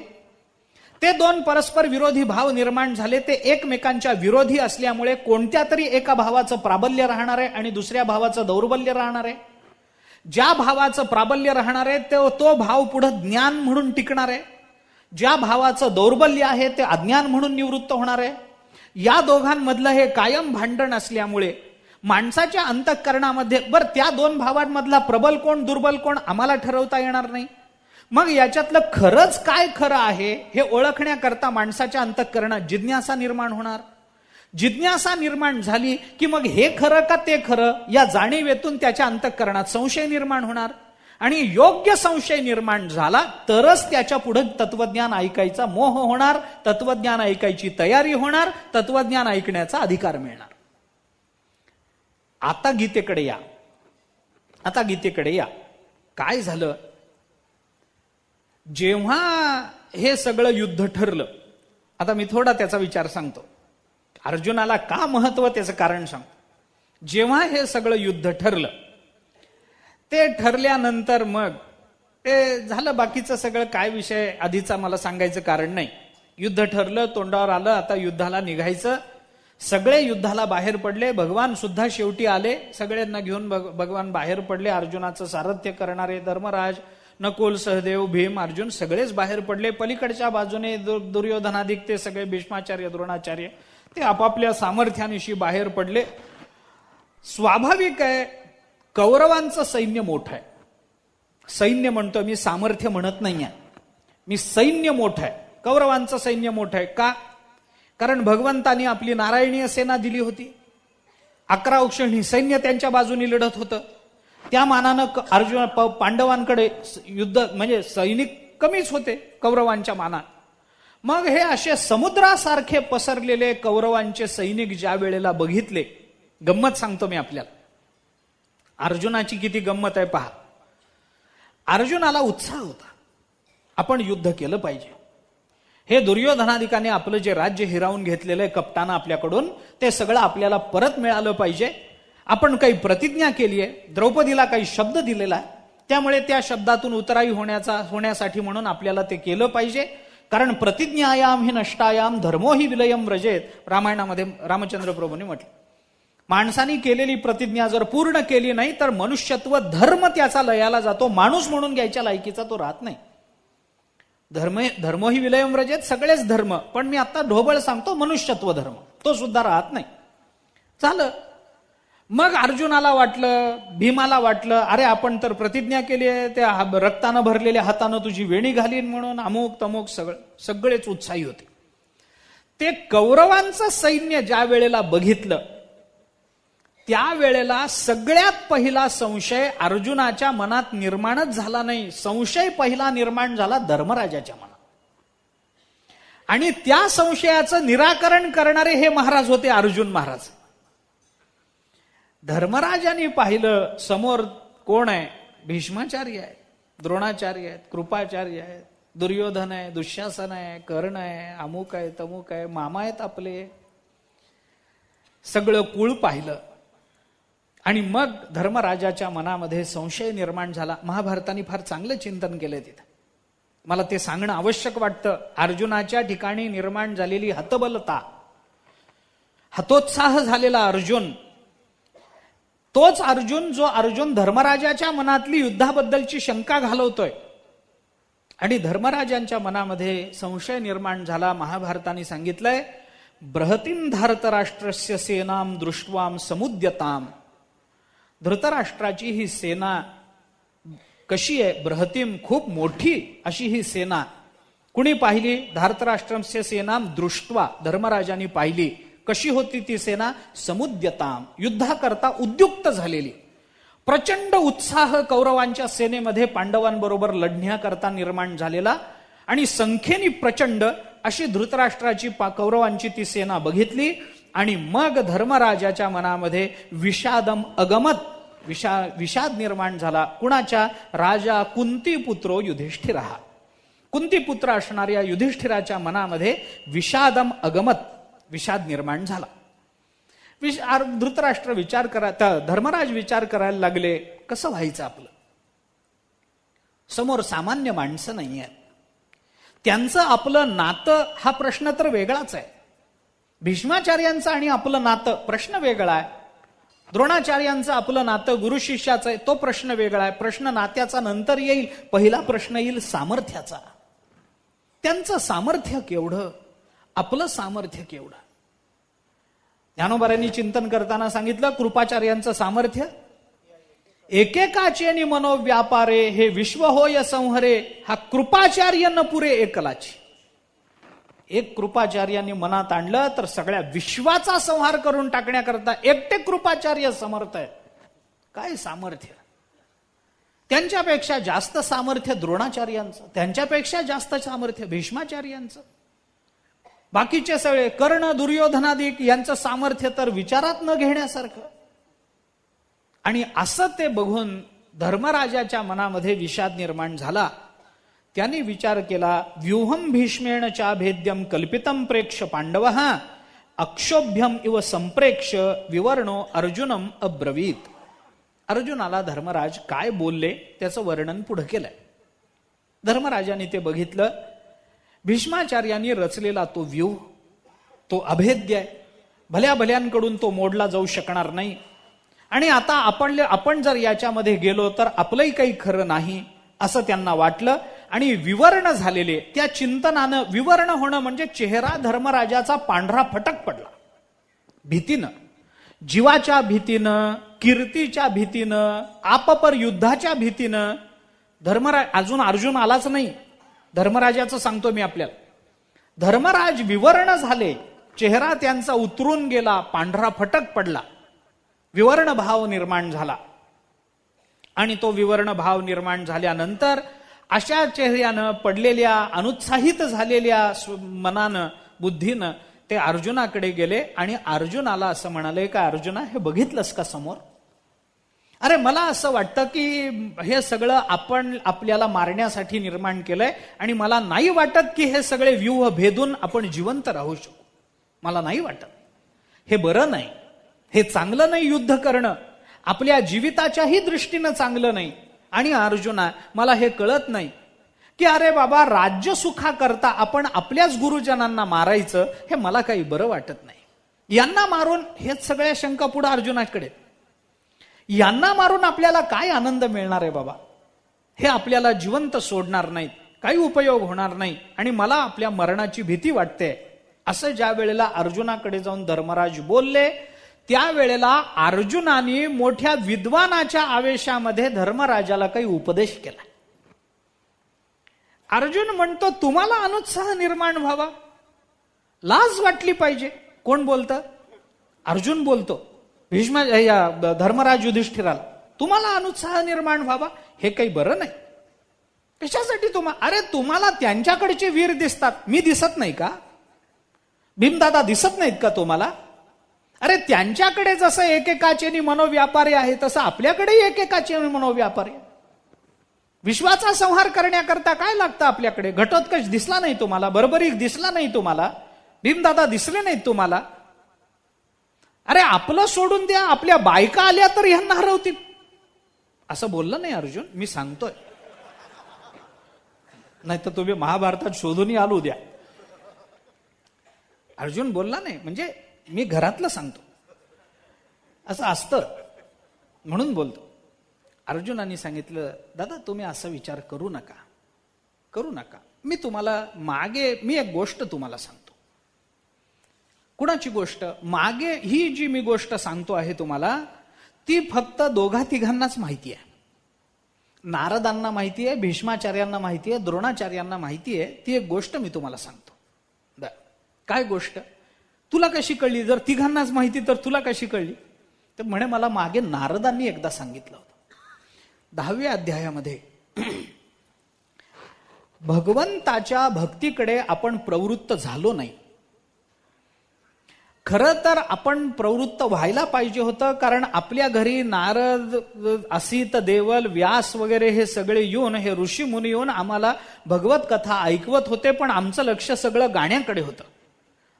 ते दोन परस्पर विरोधी भाव निर्माण झाले, ते एकमेकांच्या विरोधी असल्यामुळे कोणत्या तरी एका भावाचं प्राबल्य राहणार आहे आणि दुसऱ्या भावाचं दौर्बल्य राहणार आहे. ज्या भावाचं प्राबल्य राहणार आहे तो भाव पुढे ज्ञान म्हणून टिकणार आहे. ज्या भावाचं दौर्बल्य आहे ते अज्ञान म्हणून निवृत्त होणार आहे. या दोघांमधलं हे कायम भांडण असल्यामुळे माणसाच्या अंतःकरणामध्ये त्या दोन भावांमधला प्रबल कोण दुर्बल कोण आम्हाला ठरवता येणार नाही. मग याच्यातलं खरंच काय खरं आहे हे ओळखण्याकरता माणसाच्या अंतःकरणात जिज्ञासा निर्माण होणार. जिज्ञासा निर्माण झाली की मग हे खरं का ते खरं या जाणीवेतून त्याच्या अंतःकरणात संशय निर्माण होणार. आणि योग्य संशय निर्माण झाला तरच त्याच्या पुढे तत्वज्ञान ऐकायचा मोह होणार, तत्वज्ञान ऐकायची तयारी होणार, तत्वज्ञान ऐकण्याचा अधिकार मिळणार. आता गीतेकडे या. काय झालं जेव्हा हे सगळं युद्ध ठरलं. आता मी थोडा त्याचा विचार सांगतो. अर्जुनाला का महत्व त्याचं कारण सांगतो. जेव्हा हे सगळं युद्ध ठरलं, ते ठरल्यानंतर मग ते झालं. बाकीचं सगळं काय विषय आधीचा मला सांगायचं कारण नाही. युद्ध ठरलं, तोंडावर आलं, आता युद्धाला निघायचं. सगळे युद्धाला बाहेर पडले. भगवान सुद्धा शेवटी आले. सगळ्यांना घेऊन भगवान बाहेर पडले. अर्जुनाचं सारथ्य करणारे धर्मराज, नकुल, सहदेव, भीम, अर्जुन सगळेच बाहेर पडले. पलीकडच्या बाजूने दुर्योधनादिक ते सगळे भीष्माचार्य, द्रोणाचार्य ते आपापल्या सामर्थ्यानिशी बाहेर पडले. स्वाभाविक आहे, कौरवांचं सैन्य मोठं आहे. सैन्य म्हणतो मी, सामर्थ्य म्हणत नाहीये मी. सैन्य मोठं आहे. कौरवांचं सैन्य मोठं आहे. का? कारण भगवंतानी आपली नारायणीय सेना दिली होती. 11 औक्षणी सैन्य त्यांच्या बाजूने लढत होतं. त्या मानानं अर्जुन पांडवांकडे युद्ध म्हणजे सैनिक कमीच होते कौरवांच्या मानात. मग हे असे समुद्रासारखे पसरलेले कौरवांचे सैनिक ज्या वेळेला बघितले, गंमत सांगतो मी आपल्याला. अर्जुनाची किती गंमत आहे पहा. अर्जुनाला उत्साह होता, आपण युद्ध केलं पाहिजे. हे दुर्योधनादिकाने आपलं जे राज्य हिरावून घेतलेलं आहे कपटानं आपल्याकडून, ते सगळं आपल्याला परत मिळालं पाहिजे. आपण काही प्रतिज्ञा केली आहे, द्रौपदीला काही शब्द दिलेला आहे, त्यामुळे त्या शब्दातून उतराई होण्यासाठी म्हणून आपल्याला ते केलं पाहिजे. कारण प्रतिज्ञायाम हि नष्टायाम धर्मो हि विलयम व्रजेत, रामायणामध्ये रामचंद्र प्रभूंनी म्हटलं. माणसाने केलेली प्रतिज्ञा जर पूर्ण केली नाही तर मनुष्यत्व धर्म त्याचा लयाला जातो. माणूस म्हणून घ्यायच्या लायकीचा तो राहत नाही. धर्मो हि विलयम व्रजेत, सगळेच धर्म, पण मी आता ढोबळ सांगतो मनुष्यत्व धर्म तो सुद्धा राहत नाही. झालं. मग अर्जुनाला वाटलं, भीमाला वाटलं, अरे आपण तर प्रतिज्ञा केली आहे, त्या रक्तानं भरलेल्या हातानं तुझी वेणी घालीन म्हणून, अमुक तमुक सगळेच उत्साही होते. ते कौरवांचं सैन्य ज्या वेळेला बघितलं, त्यावेळेला सगळ्यात पहिला संशय अर्जुनाच्या मनात निर्माणच झाला नाही. संशय पहिला निर्माण झाला धर्मराजाच्या मनात. आणि त्या संशयाचं निराकरण करणारे हे महाराज होते, अर्जुन महाराज. धर्मराजाने पाहिलं समोर कोण आहे? भीष्माचार्य आहे, द्रोणाचार्य आहेत, कृपाचार्य आहेत, दुर्योधन आहे, दुःशासन आहे, कर्ण आहे, अमुक आहे, तमुक आहे, मामा आहेत आपले. सगळं कुळ पाहिलं आणि मग धर्मराजाच्या मनामध्ये संशय निर्माण झाला. महाभारताने फार चांगलं चिंतन केलंय तिथं. मला ते सांगणं आवश्यक वाटतं. अर्जुनाच्या ठिकाणी निर्माण झालेली हतबलता, हतोत्साह झालेला अर्जुन, तोच अर्जुन जो अर्जुन धर्मराजाच्या मनातली युद्धाबद्दलची शंका घालवतोय आणि धर्मराजांच्या मनामध्ये संशय निर्माण झाला. महाभारताने सांगितलंय, बृहतीं धार्तराष्ट्रस्य सेनाम दृष्ट्वाम समुद्यताम. धृतराष्ट्राची ही सेना कशी आहे? बृहतीम, खूप मोठी अशी ही सेना. कुणी पाहिली? धार्तराष्ट्रस्य सेनाम दृष्ट्वा, धर्मराजांनी पाहिली. कशी होती ती सेना? समुद्यताम, युद्धाकरता उद्युक्त झालेली. प्रचंड उत्साह कौरवांच्या सेनेमध्ये पांडवांबरोबर लढण्याकरता निर्माण झालेला. आणि संख्येने प्रचंड अशी धृतराष्ट्राची कौरवांची ती सेना बघितली. आणि मग धर्मराजाच्या मनामध्ये विषादम अगमत, विषाद निर्माण झाला. कुणाच्या? राजा कुंतीपुत्रो युधिष्ठिर. कुंतीपुत्र असणाऱ्या युधिष्ठिराच्या मनामध्ये विषादम अगमत, विषाद निर्माण झाला. धृतराष्ट्र धर्मराज विचार करायला लागले, कसं व्हायचं आपलं? समोर सामान्य माणसं नाही आहेत, त्यांचं आपलं नातं हा प्रश्न तर वेगळाच आहे. भीष्माचार्यांचं आणि आपलं नातं प्रश्न वेगळा आहे. द्रोणाचार्यांचं आपलं नातं गुरु शिष्याचं आहे, तो प्रश्न वेगळा आहे. प्रश्न नात्याचा नंतर येईल, पहिला प्रश्न येईल सामर्थ्याचा. त्यांचं सामर्थ्य केवढं, आपलं सामर्थ्य केवढं. ज्ञानोबारांनी चिंतन करताना सांगितलं, कृपाचार्यांचं सामर्थ्य एकेकाचे मनोव्यापारे हे विश्व होय संहरे, हा कृपाचार्य न पुरे एकलाची. एक कृपाचार्यांनी मनात आणलं तर सगळ्या विश्वाचा संहार करून टाकण्याकरता एकटे कृपाचार्य समर्थ आहे. काय सामर्थ्य! त्यांच्यापेक्षा जास्त सामर्थ्य द्रोणाचार्यांचं, त्यांच्यापेक्षा जास्त सामर्थ्य भीष्माचार्यांचं. बाकीचे सगळे कर्ण, दुर्योधनादिक यांचं सामर्थ्य तर विचारात न घेण्यासारखं. आणि असं ते बघून धर्मराजाच्या मनामध्ये विषाद निर्माण झाला. त्यांनी विचार केला, व्यूहम भीष्मेण चा भेद्यम कल्पितम प्रेक्ष पांडव अक्षोभ्यम इव संप्रेक्ष विवर्णो अर्जुनम अब्रवीत. अर्जुनाला धर्मराज काय बोलले त्याचं वर्णन पुढे केलंय. धर्मराजाने ते बघितलं, भीष्माचार्यांनी रचलेला तो व्यूह तो अभेद्य आहे, भल्या भल्यांकडून तो मोडला जाऊ शकणार नाही. आणि आता आपण जर याच्यामध्ये गेलो तर आपलंही काही खरं नाही असं त्यांना वाटलं. आणि विवर्ण झालेले त्या चिंतनानं, विवर्ण होणं म्हणजे चेहरा धर्मराजाचा पांढरा फटक पडला. भीतीनं, जीवाच्या भीतीनं, कीर्तीच्या भीतीनं, आपपर युद्धाच्या भीतीनं. अजून अर्जुन आलाच नाही, धर्मराजाचं सांगतो मी आपल्याला. धर्मराज विवर्ण झाले, चेहरा त्यांचा उतरून गेला, पांढरा फटक पडला, विवर्ण भाव निर्माण झाला. आणि तो विवर्ण भाव निर्माण झाल्यानंतर अशा चेहऱ्यानं, पडलेल्या, अनुत्साहित झालेल्या मनानं, बुद्धीनं ते अर्जुनाकडे गेले आणि अर्जुनाला असं म्हणाले, का अर्जुना हे बघितलंस का समोर? अरे मला असं वाटतं की हे सगळं आपण आपल्याला मारण्यासाठी निर्माण केलंय आणि मला नाही वाटत की हे सगळे व्यूह भेदून आपण जिवंत राहू शकू. मला नाही वाटत, हे बरं नाही, हे चांगलं नाही. युद्ध करणं आपल्या जीविताच्याही दृष्टीनं चांगलं नाही. आणि अर्जुना मला हे कळत नाही की अरे बाबा, राज्य सुखाकरता आपण आपल्याच गुरुजनांना मारायचं, हे मला काही बरं वाटत नाही. यांना मारून, हेच सगळ्या शंका पुढे अर्जुनाकडे, यांना मारून आपल्याला काय आनंद मिळणार आहे बाबा? हे आपल्याला जिवंत सोडणार नाहीत, काही उपयोग होणार नाही आणि मला आपल्या मरणाची भीती वाटते. असं ज्या वेळेला अर्जुनाकडे जाऊन धर्मराज बोलले, त्यावेळेला अर्जुनाने मोठ्या विद्वानाच्या आवेशामध्ये धर्मराजाला काही उपदेश केला. अर्जुन म्हणतो, तुम्हाला अनुत्साह निर्माण व्हावा, लाज वाटली पाहिजे. कोण बोलतं? अर्जुन बोलतो धर्मराज युधिष्ठिराला, तुम्हाला अनुत्साह निर्माण व्हावा, हे काही बरं नाही. कशासाठी अरे तुम्हाला त्यांच्याकडचे वीर दिसतात, मी दिसत नाही का? भीमदादा दिसत नाहीत का तुम्हाला? अरे त्यांच्याकडे जसं एकेकाचे मनोव्यापारी आहे तसं आपल्याकडेही एकेकाचे मनोव्यापारी. विश्वाचा संहार करण्याकरता काय लागतं आपल्याकडे? घटोत्कच दिसला नाही तुम्हाला? बरोबरीक दिसला नाही तुम्हाला? भीमदादा दिसले नाहीत तुम्हाला? अरे आपलं सोडून द्या, आपल्या बायका आल्या तर ह्यांना हरवतील. असं बोललं नाही अर्जुन, मी सांगतोय. नाही तर तुम्ही महाभारतात शोधूनही आलो द्या. अर्जुन बोलला नाही, म्हणजे मी घरातलं सांगतो, असं असतं म्हणून बोलतो. अर्जुनाने सांगितलं, दादा तुम्ही असा विचार करू नका. मी एक गोष्ट तुम्हाला सांगतो. कुणाची गोष्ट? मागे ही जी मी गोष्ट सांगतो आहे तुम्हाला, ती फक्त दोघा तिघांनाच माहिती आहे. नारदांना माहिती आहे, भीष्माचार्यांना माहिती आहे, द्रोणाचार्यांना माहिती आहे. ती एक गोष्ट मी तुम्हाला सांगतो. काय गोष्ट? तुला कशी कळली? जर तिघांनाच माहिती तर तुला कशी कळली? तर म्हणे मला मागे नारदांनी एकदा सांगितलं होतं. 10व्या अध्यायामध्ये भगवंताच्या भक्तीकडे आपण प्रवृत्त झालो नाही. खरं तर आपण प्रवृत्त व्हायला पाहिजे होतं, कारण आपल्या घरी नारद, असित, देवल, व्यास वगैरे हे सगळे येऊन, हे ऋषी मुनी येऊन आम्हाला भगवत कथा ऐकवत होते, पण आमचं लक्ष सगळं गाण्याकडे होतं.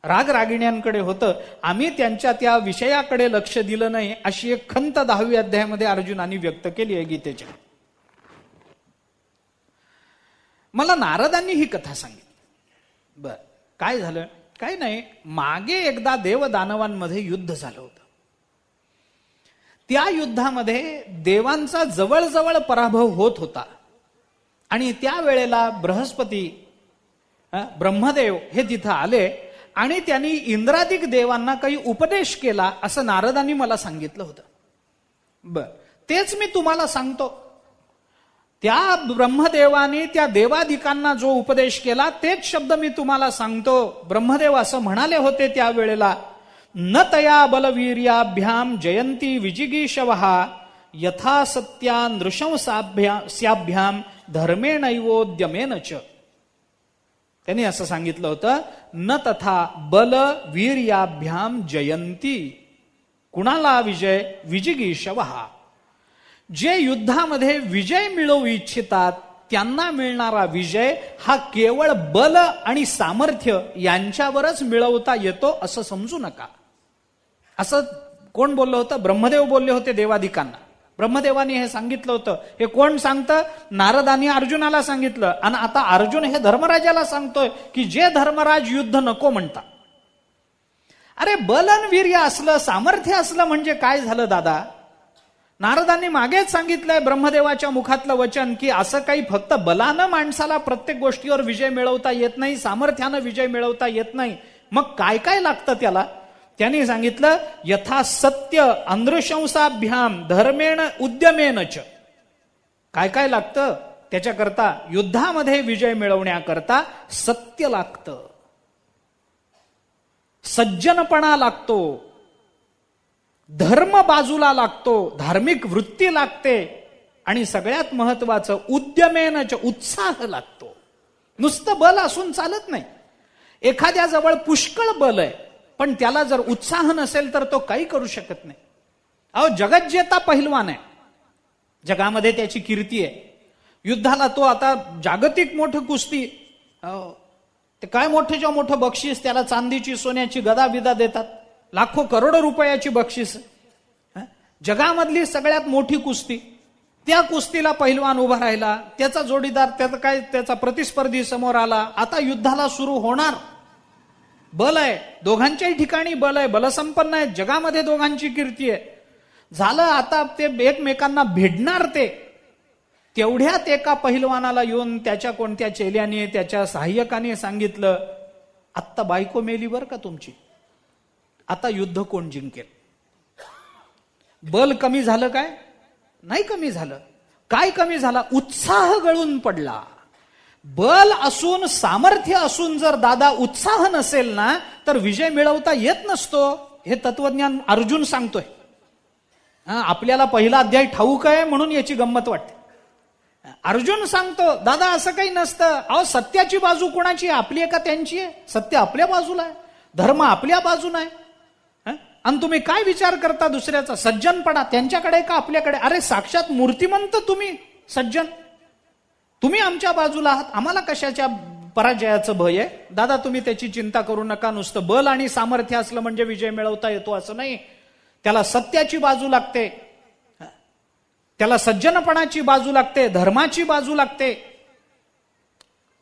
रागरागिण्यांकडे होतं. आम्ही त्यांच्या त्या विषयाकडे लक्ष दिलं नाही, अशी एक खंत 10व्या अध्यायामध्ये अर्जुनाने व्यक्त केली आहे गीतेच्या. मला नारदांनी ही कथा सांगितली. बर, काय झालं? काही नाही, मागे एकदा देव दानवांमध्ये युद्ध झालं होतं. त्या युद्धामध्ये देवांचा जवळजवळ पराभव होत होता आणि त्यावेळेला बृहस्पती ब्रह्मदेव हे तिथं आले आणि त्यांनी इंद्रादिक देवांना काही उपदेश केला असं नारदांनी मला सांगितलं होतं. बर, तेच मी तुम्हाला सांगतो. त्या ब्रह्मदेवाने त्या देवादिकांना जो उपदेश केला तेच शब्द मी तुम्हाला सांगतो. ब्रह्मदेव असं म्हणाले होते त्यावेळेला, न तया बलवीर्याभ्याम जयंती विजिगीषवः यथा सत्या नृशंसाभ्याम धर्मेणैवोद्यमेन च. त्यांनी असं सांगितलं होतं, न तथा बल वीर्याभ्याम जयंती. कुणाला विजय? विजिगीषवः. जे युद्धामध्ये विजय मिळवू इच्छितात त्यांना मिळणारा विजय हा केवळ बल आणि सामर्थ्य यांच्यावरच मिळवता येतो असं समजू नका. असं कोण बोललं होतं? ब्रह्मदेव बोलले होते देवादिकांना. ब्रह्मदेवानी हे सांगितलं होतं. हे कोण सांगतं? नारदांनी अर्जुनाला सांगितलं. आणि आता अर्जुन हे धर्मराजाला सांगतोय की जे धर्मराज युद्ध नको म्हणता. अरे बलन वीर्य असलं, सामर्थ्य असलं म्हणजे काय झालं दादा? नारदांनी मागेच सांगितलंय ब्रह्मदेवाच्या मुखातलं वचन की असं काही फक्त बलानं माणसाला प्रत्येक गोष्टीवर विजय मिळवता येत नाही, सामर्थ्यानं विजय मिळवता येत नाही. मग काय काय लागतं त्याला? त्यांनी सांगितलं, यथा सत्य अंधशंसाभ्याम धर्मेण उद्यमेन च. काय काय लागतं त्याच्याकरता? युद्धामध्ये विजय मिळवण्याकरता सत्य लागतं, सज्जनपणा लागतो, धर्म बाजूला लागतो, धार्मिक वृत्ती लागते आणि सगळ्यात महत्वाचं उद्यमेनच उत्साह लागतो. नुसतं बल असून चालत नाही. एखाद्याजवळ पुष्कळ बल आहे पण त्याला जर उत्साह नसेल तर तो काही करू शकत नाही. अहो, जगज्जेता पहिलवान आहे, जगामध्ये त्याची कीर्ती आहे. युद्धाला तो आता जागतिक मोठं कुस्ती, ते काय मोठं मोठं बक्षीस, त्याला चांदीची सोन्याची गदा बिदा देतात, लाखो करोडो रुपयाची बक्षीस. जगामधली सगळ्यात मोठी कुस्ती, त्या कुस्तीला पहिलवान उभा राहिला, त्याचा जोडीदार, त्याचा काय, त्याचा प्रतिस्पर्धी समोर आला. आता युद्धाला सुरू होणार. बल आहे, दोघांच्याही ठिकाणी बल आहे, बलसंपन्न आहे, जगामध्ये दोघांची कीर्ती आहे. झालं, आता ते एकमेकांना भिडणार. ते तेवढ्यात एका पहिलवानाला येऊन त्याच्या कोणत्या चेल्याने, त्याच्या सहाय्यकाने सांगितलं, आत्ता बायको मेली बरं का तुमची, आता युद्ध कोण जिंकेल? बल कमी झालं काय? नाही कमी झालं. काय कमी झाला? उत्साह गळून पडला. बल असून, सामर्थ्य असून जर दादा उत्साह नसेल ना तर विजय मिळवता येत नसतो. हे तत्वज्ञान अर्जुन सांगतोय. आपल्याला पहिला अध्याय ठाऊक आहे म्हणून याची गंमत वाटते. अर्जुन सांगतो, दादा असं काही नसतं. अहो, सत्याची बाजू कोणाची आहे? आपली आहे का त्यांची आहे? सत्य आपल्या बाजूला आहे, धर्म आपल्या बाजूला आहे. आणि तुम्ही काय विचार करता दुसऱ्याचा? सज्जनपणा त्यांच्याकडे का आपल्याकडे? अरे साक्षात मूर्तिमंत तुम्ही सज्जन, तुम्ही आमच्या बाजूला आहात, आम्हाला कशाच्या पराजयाचं भय आहे? दादा तुम्ही त्याची चिंता करू नका. नुसतं बल आणि सामर्थ्य असलं म्हणजे विजय मिळवता येतो असं नाही. त्याला सत्याची बाजू लागते, त्याला सज्जनपणाची बाजू लागते, धर्माची बाजू लागते,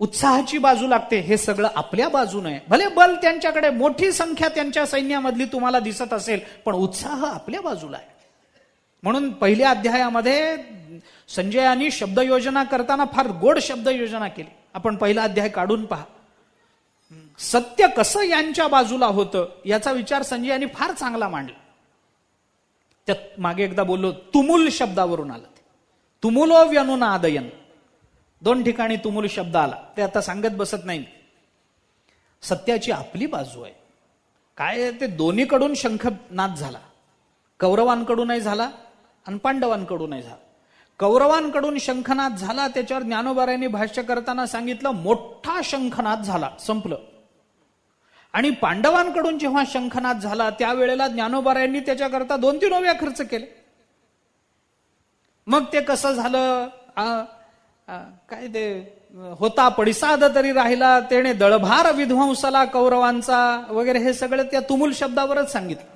उत्साहाची बाजू लागते. हे सगळं आपल्या बाजूने. भले बल त्यांच्याकडे, मोठी संख्या त्यांच्या सैन्यामधली तुम्हाला दिसत असेल, पण उत्साह आपल्या बाजूला आहे. म्हणून पहिल्या अध्यायामध्ये संजयानी शब्दयोजना करताना फार गोड शब्दयोजना केली. आपण पहिला अध्याय काढून पहा. सत्य कसं यांच्या बाजूला होतं याचा विचार संजयानी फार चांगला मांडला. त्यात मागे एकदा बोललो, तुमुल शब्दावरून आलं. तुमुलो व्यनुनादयन, 2 ठिकाणी तुमुल शब्द आला. ते आता सांगत बसत नाही. सत्याची आपली बाजू आहे. काय ते दोन्हीकडून शंखनाद झाला. कौरवांकडूनही झाला आणि पांडवांकडूनही झाला. कौरवांकडून शंखनाद झाला, त्याच्यावर ज्ञानोबारायांनी भाष्य करताना सांगितलं, मोठा शंखनाद झाला, संपलं. आणि पांडवांकडून जेव्हा शंखनाद झाला त्यावेळेला ज्ञानोबारायांनी त्याच्याकरता 2-3 ओव्या खर्च केले. मग ते कसं झालं? काय ते होता पडिसाद तरी राहिला, तेने दळभार विध्वंसला कौरवांचा वगैरे हे सगळं त्या तुमुल शब्दावरच सांगितलं.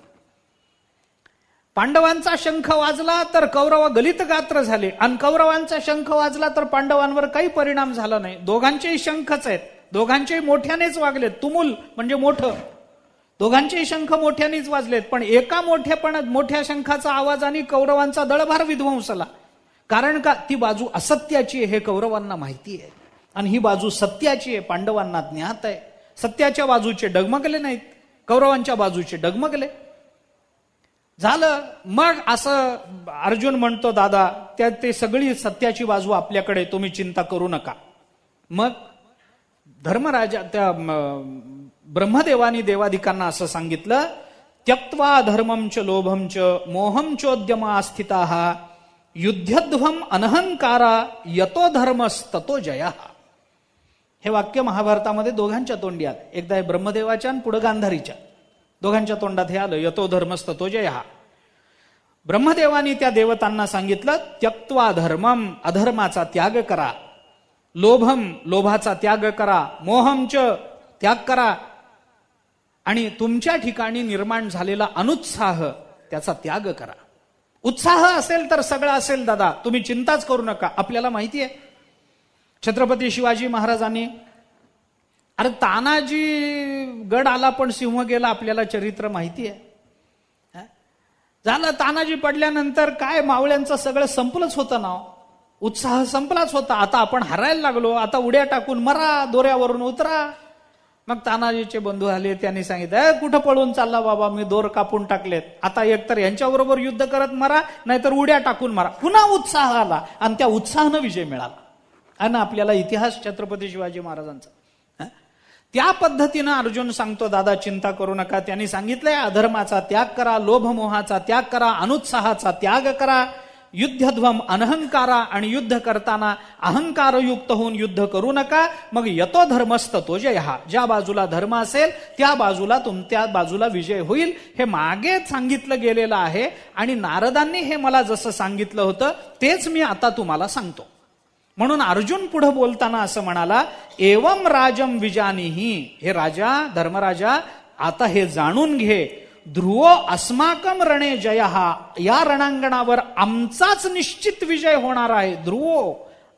पांडवांचा शंख वाजला तर कौरव गलित गात्र झाले, आणि कौरवांचा शंख वाजला तर पांडवांवर काही परिणाम झाला नाही. दोघांचेही शंखच आहेत, दोघांचेही मोठ्यानेच वागलेत. तुमुल म्हणजे मोठं, दोघांचेही शंख मोठ्यानेच वाजलेत. पण एका मोठ्या शंखाचा आवाजाने कौरवांचा दळभार विध्वंसला. कारण का? ती बाजू असत्याची आहे हे कौरवांना माहिती आहे, आणि ही बाजू सत्याची आहे पांडवांना ज्ञात आहे. सत्याच्या बाजूचे डगमगले नाहीत, कौरवांच्या बाजूचे डगमगले. झालं मग असं अर्जुन म्हणतो, दादा ते सगळी सत्याची बाजू आपल्याकडे, तुम्ही चिंता करू नका. मग धर्मराजा त्या ब्रह्मदेवानी देवादिकांना असं सांगितलं, त्यक्त्वा धर्मंच लोभंच मोहंचोद्यमा स्थिताः युद्धध्वम अनहंकारा यतो धर्मस्ततो जयः. हे वाक्य महाभारतामध्ये दोघांच्या तोंडी आलं. एकदा हे ब्रह्मदेवाच्या आणि पुढे गांधारीच्या, दोघांच्या तोंडात हे आलं, यतो धर्मस्ततो जयः. ब्रह्मदेवानी त्या देवतांना सांगितलं, त्यक्त्वा धर्मम, अधर्माचा त्याग करा, लोभम, लोभाचा त्याग करा, मोहंच, त्याग करा, आणि तुमच्या ठिकाणी निर्माण झालेला अनुत्साह त्याचा त्याग करा. उत्साह असेल तर सगळं असेल दादा, तुम्ही चिंताच करू नका. आपल्याला माहिती आहे छत्रपती शिवाजी महाराजांनी, अरे तानाजी गड आला पण सिंह गेला, आपल्याला चरित्र माहिती आहे. झालं तानाजी पडल्यानंतर काय मावळ्यांचं सगळं संपलंच होतं ना, उत्साह संपलाच होता. आता आपण हरायला लागलो, आता उड्या टाकून मरा, दोऱ्यावरून उतरा. मग तानाजीचे बंधू आले, त्यांनी सांगितलं, कुठं पळून चालला बाबा, मी दोर कापून टाकलेत, आता एकतर यांच्याबरोबर युद्ध करत मरा, नाहीतर उड्या टाकून मारा. पुन्हा उत्साह आला, आणि त्या उत्साहानं विजय मिळाला. आणि आपल्याला इतिहास छत्रपती शिवाजी महाराजांचा. त्या पद्धतीनं अर्जुन सांगतो, दादा चिंता करू नका. त्यांनी सांगितलंय, अधर्माचा त्याग करा, लोभमोहाचा त्याग करा, अनुत्साहाचा त्याग करा, युद्धध्वम अनहंकारा, आणि युद्ध करताना अहंकारयुक्त होऊन युद्ध करू नका. मग यतो धर्मस्ततो जयः, ज्या बाजूला धर्म असेल त्या बाजूला विजय होईल. हे मागे सांगितलं गेलेलं आहे, आणि नारदांनी हे मला जसं सांगितलं होतं तेच मी आता तुम्हाला सांगतो. म्हणून अर्जुन पुढे बोलताना असं म्हणाला, एवं राजम विजानीहि, हे राजा धर्मराजा आता हे जाणून घे, ध्रुवो अस्माकम रणे जयः, या रणांगणावर आमचाच निश्चित विजय होणार आहे. ध्रुवो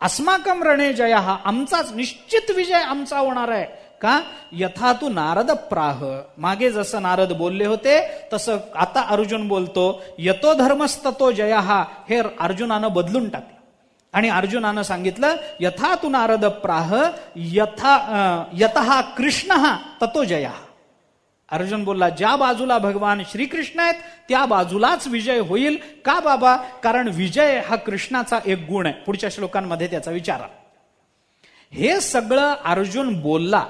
अस्माकम रणे जयः, आमचाच निश्चित विजय आमचा होणार आहे. का? यथा तू नारद प्राह, मागे जसं नारद बोलले होते तसं आता अर्जुन बोलतो, यतो धर्मस्ततो जयः, हे अर्जुनानं बदलून टाकलं. आणि अर्जुनानं सांगितलं, यथा तू नारद प्राह यतः कृष्ण ततो जयः. अर्जुन बोलला, ज्या बाजूला भगवान श्रीकृष्ण आहेत त्या बाजूलाच विजय होईल. का बाबा? कारण विजय हा कृष्णाचा एक गुण आहे. पुढच्या श्लोकांमध्ये त्याचा विचार. हे सगळं अर्जुन बोलला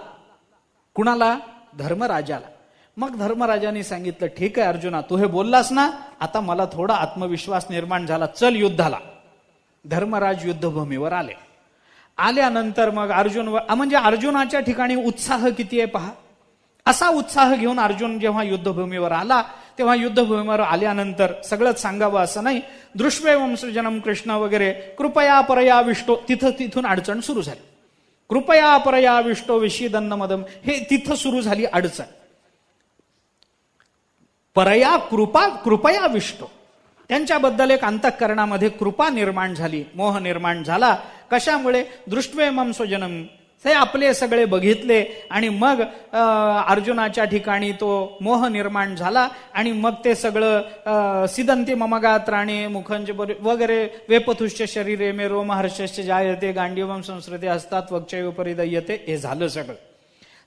कुणाला? धर्मराजाला. मग धर्मराजाने सांगितलं, ठीक आहे अर्जुना, तू हे बोललास ना, आता मला थोडा आत्मविश्वास निर्माण झाला, चल युद्धाला. धर्मराज युद्धभूमीवर आले. आल्यानंतर मग अर्जुनाच्या ठिकाणी उत्साह किती आहे पहा. असा उत्साह घेऊन अर्जुन जेव्हा युद्धभूमीवर आला, तेव्हा युद्धभूमीवर आल्यानंतर सगळंच सांगावं असं नाही. दृष्ट्वेवं सृजनम कृष्ण वगैरे, कृपया परया विष्टो, तिथून अडचण सुरू झाली. कृपया परया विष्टो विषीदन्न मदम, हे तिथं सुरू झाली अडचण. परया कृपया विष्टो, त्यांच्याबद्दल एक अंतःकरणामध्ये कृपा निर्माण झाली, मोह निर्माण झाला. कशामुळे? दृष्ट्वेमं स्वजनम, ते आपले सगळे बघितले, आणि मग अर्जुनाच्या ठिकाणी तो मोह निर्माण झाला. आणि मग ते सगळं सिदंती ममगात्राणे मुखंज वगैरे, वेपथुश्च शरीरे मे रोमहर्षश्च जायते, गांडीवम संस्कृते हस्तात वक्षय परिदयते, हे झालं. सगळं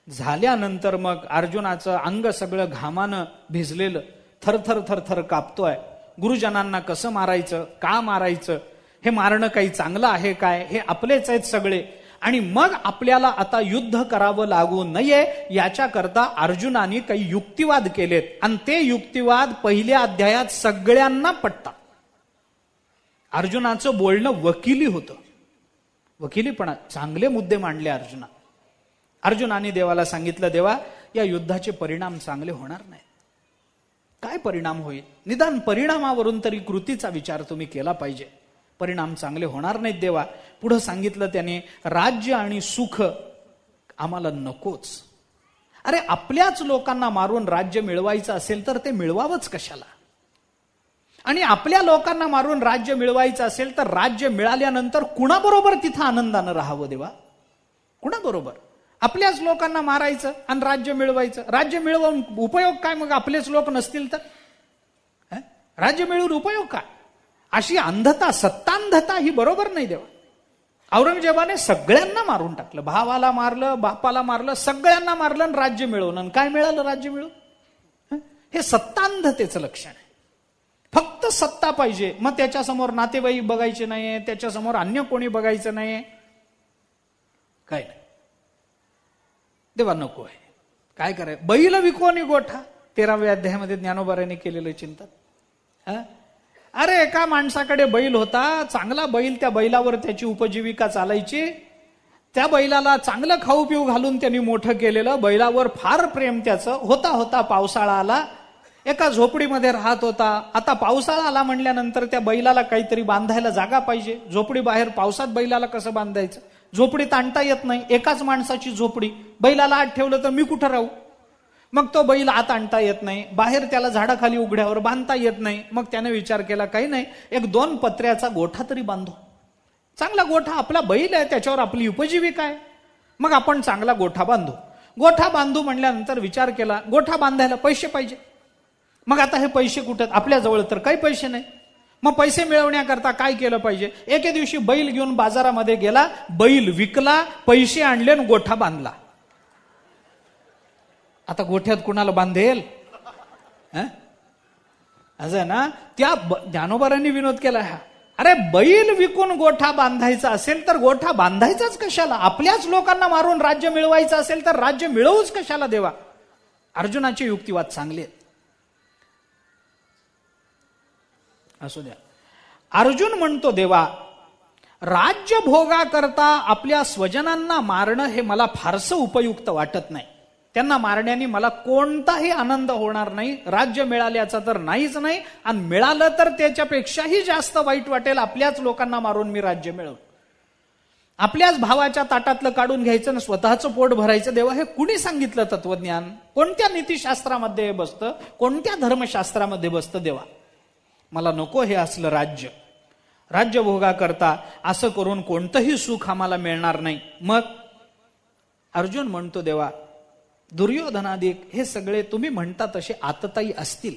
झाल्यानंतर मग अर्जुनाचं अंग सगळं घामानं भिजलेलं, थरथर थरथर कापतोय. गुरुजनांना कसं मारायचं, का मारायचं, हे मारणं काही चांगलं आहे काय, हे आपलेच आहेत सगळे. आणि मग आपल्याला आता युद्ध करावं लागू नये याच्याकरता अर्जुनाने काही युक्तिवाद केलेत, आणि ते युक्तिवाद पहिल्या अध्यायात सगळ्यांना पटतात. अर्जुनाचं बोलणं वकिली होतं, वकिलीपणा, चांगले मुद्दे मांडले अर्जुनाने देवाला सांगितलं, देवा या युद्धाचे परिणाम चांगले होणार नाही. काय परिणाम होईल? निदान परिणामावरून तरी कृतीचा विचार तुम्ही केला पाहिजे. परिणाम चांगले होणार नाहीत देवा. पुढं सांगितलं त्याने, राज्य आणि सुख आम्हाला नकोच. अरे आपल्याच लोकांना मारून राज्य मिळवायचं असेल तर ते मिळवावंच कशाला? आणि आपल्या लोकांना मारून राज्य मिळवायचं असेल तर राज्य मिळाल्यानंतर कुणाबरोबर तिथं आनंदानं राहावं देवा? कुणाबरोबर? आपल्याच लोकांना मारायचं आणि राज्य मिळवायचं. राज्य मिळवून उपयोग काय? मग आपलेच लोक नसतील तर राज्य मिळवून उपयोग काय? अशी अंधता, सत्तांधता ही बरोबर नाही देवा. औरंगजेबाने सगळ्यांना मारून टाकलं. भावाला मारलं, बापाला मारलं, सगळ्यांना मारलं आणि राज्य मिळवलं. आणि काय मिळालं राज्य मिळवून? हे सत्तांधतेचं लक्षण आहे. फक्त सत्ता पाहिजे, मग त्याच्यासमोर नातेवाईक बघायचे नाहीये, त्याच्यासमोर अन्य कोणी बघायचं नाहीये, काय नाही. देवा नको आहे. काय करायचं? बैल विकोनी गोठा, 13व्या अध्यायामध्ये ज्ञानोबारांनी केलेलं चिंतन. अरे एका माणसाकडे बैल होता, चांगला बैल, त्या बैलावर त्याची उपजीविका चालायची. त्या बैलाला चांगलं खाऊ पिऊ घालून त्यांनी मोठं केलेलं. बैलावर फार प्रेम त्याचं. होता पावसाळा आला, एका झोपडीमध्ये राहत होता. आता पावसाळा आला म्हणल्यानंतर त्या बैलाला काहीतरी बांधायला जागा पाहिजे. झोपडी बाहेर, पावसात बैलाला कसं बांधायचं? झोपडीत आणता येत नाही, एकाच माणसाची झोपडी. बैलाला आत ठेवलं तर मी कुठं राहू? मग तो बैल आत आणता येत नाही, बाहेर त्याला झाडाखाली उघड्यावर बांधता येत नाही. मग त्याने विचार केला, काही नाही, 1-2 पत्र्याचा गोठा तरी बांधू. चांगला गोठा, आपला बैल आहे, त्याच्यावर आपली उपजीविका आहे. मग आपण चांगला गोठा बांधू. गोठा बांधू म्हणल्यानंतर विचार केला, गोठा बांधायला पैसे पाहिजे. मग आता हे पैसे कुठे? आपल्याजवळ तर काही पैसे नाही. मग पैसे मिळवण्याकरता काय केलं पाहिजे? एके दिवशी बैल घेऊन बाजारामध्ये गेला, बैल विकला, पैसे आणले आणि गोठा बांधला. आता गोठ्यात कुणाला बांधेल? असं ना, त्या ज्ञानोबारांनी विनोद केला. अरे बैल विकून गोठा बांधायचा असेल तर गोठा बांधायचाच कशाला? आपल्याच लोकांना मारून राज्य मिळवायचं असेल तर राज्य मिळवूच कशाला देवा? अर्जुनाचे युक्तिवाद चांगले आहेत. असू द्या. अर्जुन म्हणतो, देवा राज्य भोगा करता आपल्या स्वजनांना मारणं हे मला फारसं उपयुक्त वाटत नाही. त्यांना मारण्याने मला कोणताही आनंद होणार नाही. राज्य मिळाल्याचा तर नाहीच नाही, आणि मिळालं तर त्याच्यापेक्षाही जास्त वाईट वाटेल आपल्याच लोकांना मारून मी राज्य मिळवून. आपल्याच भावाच्या ताटातलं काढून घ्यायचं ना स्वतःचं पोट भरायचं. देवा हे कुणी सांगितलं तत्वज्ञान? कोणत्या नीतिशास्त्रामध्ये बसतं? कोणत्या धर्मशास्त्रामध्ये बसतं? देवा मला नको हे असलं राज्य. राज्य भोगा करता असं करून कोणतंही सुख आम्हाला मिळणार नाही. मग अर्जुन म्हणतो, देवा दुर्योधनादिक हे सगळे तुम्ही म्हणता तसे आतताई असतील.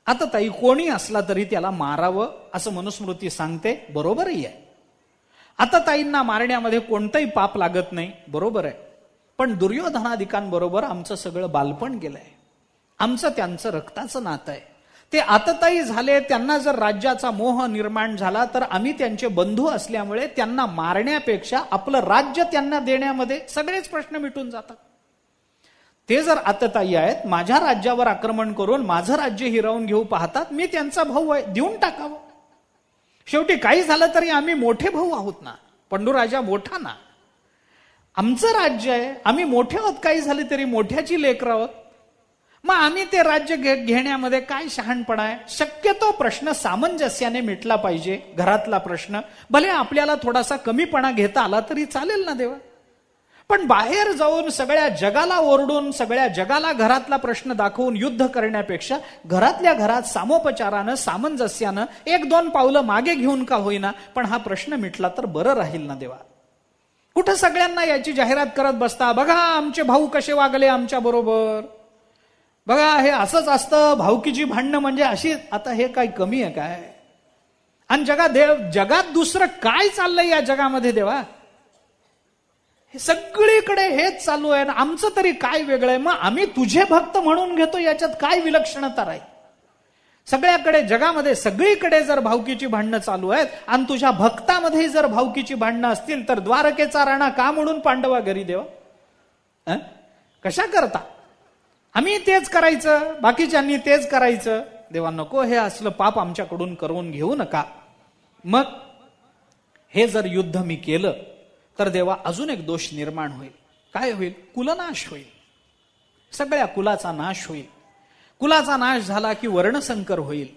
आतताई कोणी असला तरी त्याला मारावं असं मनुस्मृती सांगते. बरोबरही आहे. आतताईंना मारण्यामध्ये कोणतंही पाप लागत नाही, बरोबर आहे. पण दुर्योधनादिकांबरोबर आमचं सगळं बालपण गेलंय. आमचं त्यांचं रक्ताचं नातं आहे. ते आतताई झाले, त्यांना जर राज्याचा मोह निर्माण झाला तर आम्ही त्यांचे बंधू असल्यामुळे त्यांना मारण्यापेक्षा आपलं राज्य त्यांना देण्यामध्ये सगळेच प्रश्न मिटून जातात. ते जर आतताई आहेत, माझ्या राज्यावर आक्रमण करून माझं राज्य हिरावून घेऊ पाहतात, मी त्यांचा भाऊ आहे, देऊन टाकावं. शेवटी काही झालं तरी आम्ही मोठे भाऊ आहोत ना. पंडूराजा मोठा ना, आमचं राज्य आहे, आम्ही मोठे आहोत, काही झाले तरी मोठ्याची लेकरं आहोत. मग आम्ही ते राज्य घेण्यामध्ये काय शहाणपणा आहे? शक्यतो प्रश्न सामंजस्याने मिटला पाहिजे. घरातला प्रश्न भले आपल्याला थोडासा कमीपणा घेता आला तरी चालेल ना देवा. पण बाहेर जाऊन सगळ्या जगाला ओरडून, सगळ्या जगाला घरातला प्रश्न दाखवून युद्ध करण्यापेक्षा घरातल्या घरात सामोपचारानं, सामंजस्यानं 1-2 पावलं मागे घेऊन का होईना, पण हा प्रश्न मिटला तर बरं राहील ना देवा. कुठं सगळ्यांना याची जाहिरात करत बसता, बघा आमचे भाऊ कसे वागले आमच्या बरोबर, बघा हे असंच असतं, भाऊकीची भांडणं म्हणजे अशी. आता हे काय कमी आहे काय? आणि जगात दुसरं काय चाललंय या जगामध्ये देवा? हे सगळीकडे हेच चालू आहे ना. आमचं तरी काय वेगळं आहे? मग आम्ही तुझे भक्त म्हणून घेतो, याच्यात काय विलक्षणता राहील? सगळ्याकडे जगामध्ये सगळीकडे जर भावकीची भांडणं चालू आहेत आणि तुझ्या भक्तामध्ये जर भावकीची भांडणं असतील तर द्वारकेचा राणा का म्हणून पांडवा घरी देवा? कशा करता? आम्ही तेच करायचं, बाकीच्यांनी तेच करायचं. देवा नको हे असलं पाप आमच्याकडून करून घेऊ नका. मग हे जर युद्ध मी केलं तर देवा अजून एक दोष निर्माण होईल. काय होईल? कुलनाश होईल. सगळ्या कुलाचा नाश होईल. कुलाचा नाश झाला की वर्णसंकर होईल.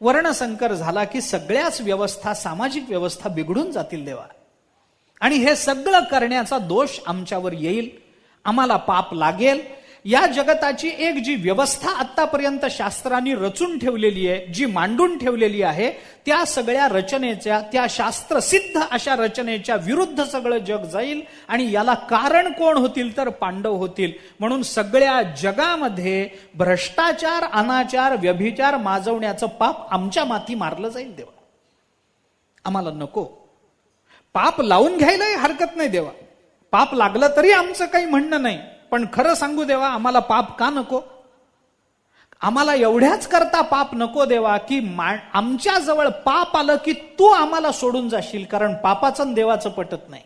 वर्णसंकर झाला की सगळ्याच व्यवस्था, सामाजिक व्यवस्था बिघडून जातील देवा. आणि हे सगळं करण्याचा दोष आमच्यावर येईल, आम्हाला पाप लागेल. या जगताची एक जी व्यवस्था आतापर्यंत शास्त्रांनी रचून ठेवलेली आहे, जी मांडून ठेवलेली आहे, त्या सगळ्या रचनेच्या, त्या शास्त्रसिद्ध अशा रचनेच्या विरुद्ध सगळं जग जाईल. आणि याला कारण कोण होतील तर पांडव होतील. म्हणून सगळ्या जगामध्ये भ्रष्टाचार, अनाचार, व्यभिचार माजवण्याचं पाप आमच्या माथी मारलं जाईल देवा. आम्हाला नको. पाप लावून घ्यायलाही हरकत नाही देवा, पाप लागलं तरी आमचं काही म्हणणं नाही. पण खरं सांगू देवा, आम्हाला पाप का नको? आम्हाला एवढ्याच करता पाप नको देवा की आमच्या जवळ पाप आलं की तू आम्हाला सोडून जाशील. कारण पापाचं आणि देवाचं पटत नाही.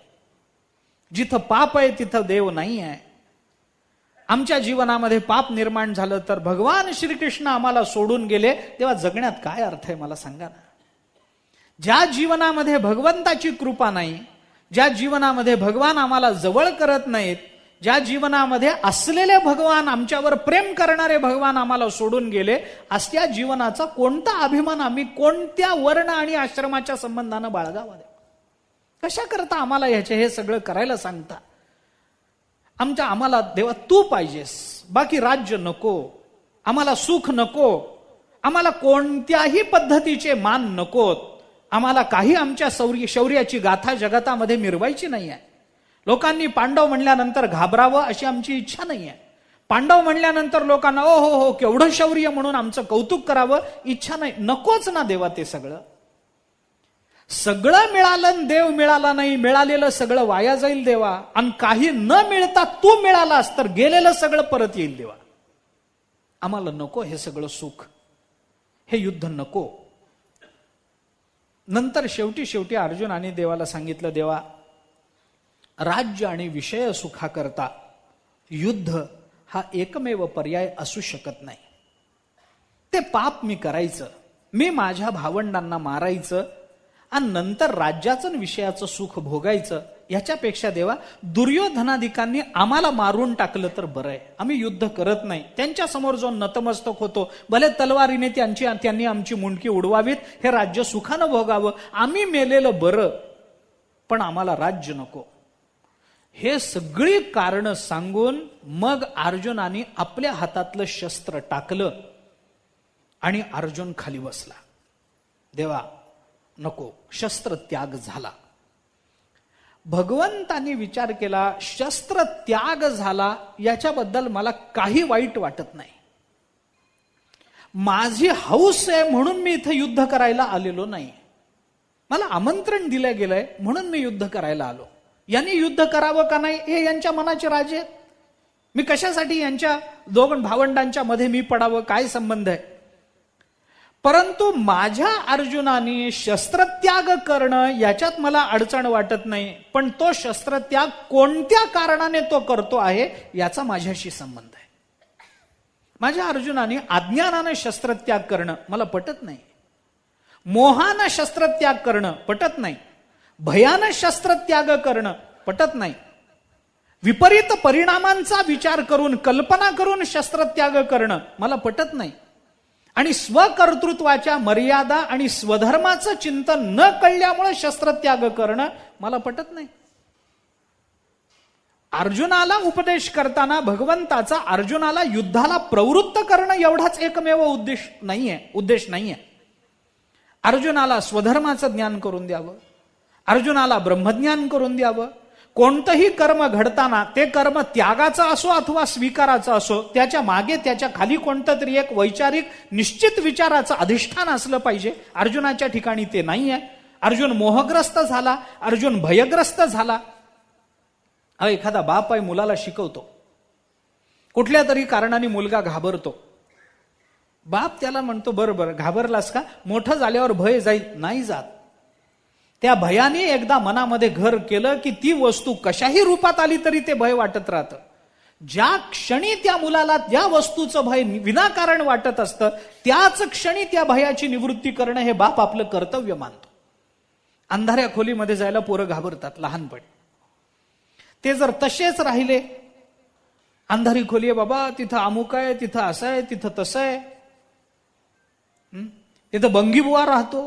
जिथं पाप आहे तिथं देव नाही आहे. आमच्या जीवनामध्ये पाप निर्माण झालं तर भगवान श्रीकृष्ण आम्हाला सोडून गेले, तेव्हा जगण्यात काय अर्थ आहे मला सांगा ना. ज्या जीवनामध्ये भगवंताची कृपा नाही, ज्या जीवनामध्ये भगवान आम्हाला जवळ करत नाहीत, ज्या जीवनामध्ये असलेले भगवान, आमच्यावर प्रेम करणारे भगवान आम्हाला सोडून गेले, अशा जीवनाचा कोणता अभिमान आम्ही कोणत्या वर्ण आणि आश्रमाच्या संबंधानं बाळगावा? कशा करता आम्हाला ह्याचे हे सगळं करायला सांगता? आम्हाला देवा तू पाहिजेस, बाकी राज्य नको, आम्हाला सुख नको, आम्हाला कोणत्याही पद्धतीचे मान नकोत, आम्हाला काही आमच्या शौर्याची गाथा जगतामध्ये मिरवायची नाही आहे. लोकांनी पांडव म्हणल्यानंतर घाबरावं अशी आमची इच्छा नाही आहे. पांडव म्हणल्यानंतर लोकांना ओ हो हो केवढं शौर्य म्हणून आमचं कौतुक करावं इच्छा नाही. नकोच ना देवा ते सगळं. सगळं मिळालं देव मिळाला नाही, मिळालेलं सगळं वाया जाईल देवा. आणि काही न मिळता तू मिळालास तर गेलेलं सगळं परत येईल देवा. आम्हाला नको हे सगळं सुख, हे युद्ध नको. नंतर शेवटी अर्जुनाने देवाला सांगितलं, देवा राज्य आणि विषय सुखाकरता युद्ध हा एकमेव पर्याय असू शकत नाही. ते पाप मी करायचं, मी माझ्या भावंडांना मारायचं आणि नंतर राज्याचं आणि विषयाचं सुख भोगायचं, याच्यापेक्षा देवा दुर्योधनादिकांनी आम्हाला मारून टाकलं तर बरं आहे. आम्ही युद्ध करत नाही, त्यांच्या समोर जाऊन नतमस्तक होतो. भले तलवारीने त्यांनी आमची मुंडकी उडवावीत, हे राज्य सुखानं भोगावं, आम्ही मेलेलं बरं, पण आम्हाला राज्य नको. हे सगळी कारण सांगून मग अर्जुनाने आपल्या हातातलं शस्त्र टाकलं आणि अर्जुन खाली बसला. देवा नको, शस्त्र त्याग झाला. भगवंतांनी विचार केला, शस्त्र त्याग झाला याच्याबद्दल मला काही वाईट वाटत नाही. माझी हौस आहे म्हणून मी इथं युद्ध करायला आलेलो नाही. मला आमंत्रण दिलं गेलंय म्हणून मी युद्ध करायला आलो. यांनी युद्ध करावं का नाही हे यांच्या मनाचे राजे आहेत. मी कशासाठी यांच्या दोघं भावंडांच्या मध्ये मी पडावं, काय संबंध आहे? परंतु माझ्या अर्जुनाने शस्त्रत्याग करणं याच्यात मला अडचण वाटत नाही. पण तो शस्त्रत्याग कोणत्या कारणाने तो करतो आहे याचा माझ्याशी संबंध आहे. माझ्या अर्जुनाने अज्ञानाने शस्त्रत्याग करणं मला पटत नाही. मोहानं शस्त्रत्याग करणं पटत नाही. भयानं शस्त्रत्याग करणं पटत नाही. विपरीत परिणामांचा विचार करून, कल्पना करून शस्त्रत्याग करणं मला पटत नाही. आणि स्वकर्तृत्वाच्या मर्यादा आणि स्वधर्माचं चिंतन न कळल्यामुळे शस्त्रत्याग करणं मला पटत नाही. अर्जुनाला उपदेश करताना भगवंताचा अर्जुनाला युद्धाला प्रवृत्त करणं एवढाच एकमेव उद्देश नाहीये. अर्जुनाला स्वधर्माचं ज्ञान करून द्यावं, अर्जुनाला ब्रह्मज्ञान करून द्यावं. कोणतंही कर्म घडताना ते कर्म त्यागाचं असो अथवा स्वीकाराचं असो, त्याच्या मागे त्याच्या खाली कोणतं तरी एक वैचारिक निश्चित विचाराचं अधिष्ठान असलं पाहिजे. अर्जुनाच्या ठिकाणी ते नाही आहे. अर्जुन मोहग्रस्त झाला, अर्जुन भयग्रस्त झाला. एखादा बाप आहे, मुलाला शिकवतो, कुठल्या तरी कारणाने मुलगा घाबरतो. बाप त्याला म्हणतो, बरोबर घाबरलास का, मोठं झाल्यावर भय जाईल. नाही जात. त्या भयाने एकदा मनामध्ये घर केलं की ती वस्तू कशाही रूपात आली तरी ते भय वाटत राहतं. ज्या क्षणी त्या मुलाला त्या वस्तूचं भय विनाकारण वाटत असतं, त्याच क्षणी त्या भयाची निवृत्ती करणं हे बाप आपलं कर्तव्य मानतो. अंधाऱ्या खोलीमध्ये जायला पोरं घाबरतात लहानपणी. ते जर तसेच राहिले, अंधारी खोली आहे बाबा, तिथं अमुक आहे, तिथं असं आहे, तिथं तसं आहे, तिथं बंगीबुवा राहतो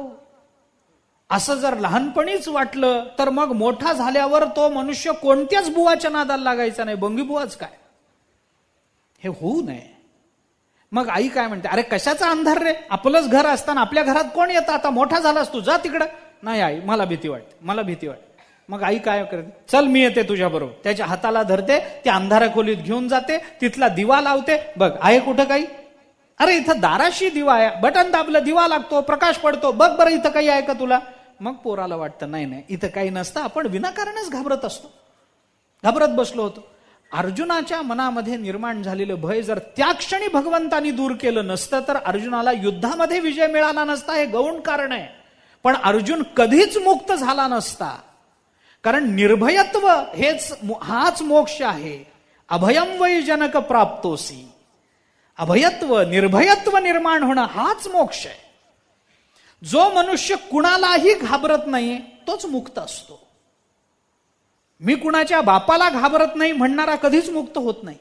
असं जर लहानपणीच वाटलं तर मग मोठा झाल्यावर तो मनुष्य कोणत्याच बुवाच्या नादाला लागायचा नाही, बंगीबुवाच काय, हे होऊ नये. मग आई काय म्हणते, अरे कशाचा अंधार रे, आपलंच घर असताना आपल्या घरात कोण येतं, आता मोठा झालास तू, जा तिकडं. नाही आई, मला भीती वाटते, मला भीती वाटते. मग आई काय करते, चल मी येते तुझ्या बरोबर. त्याच्या हाताला धरते, त्या अंधाऱ्या खोलीत घेऊन जाते, तिथला दिवा लावते. बघ आहे कुठं काही, अरे इथं दाराशी दिवा आहे, बटन दाबलं दिवा लागतो, प्रकाश पडतो, बघ बरं इथं काही आहे का तुला. मग पोराला वाटतं नाही नाही इथं काही नसतं, आपण विनाकारणच घाबरत असतो, घाबरत बसलो होतो. अर्जुनाच्या मनामध्ये निर्माण झालेलं भय जर त्या क्षणी भगवंतानी दूर केलं नसतं तर अर्जुनाला युद्धामध्ये विजय मिळाला नसता, हे गौण कारण आहे. पण अर्जुन कधीच मुक्त झाला नसता, कारण निर्भयत्व हाच मोक्ष आहे. अभयम वै जनक प्राप्तोसी, अभयत्व निर्भयत्व निर्माण होणं हाच मोक्ष आहे. जो मनुष्य कुणालाही घाबरत नाही तोच मुक्त असतो. मी कुणाच्या बापाला घाबरत नाही म्हणणारा कधीच मुक्त होत नाही.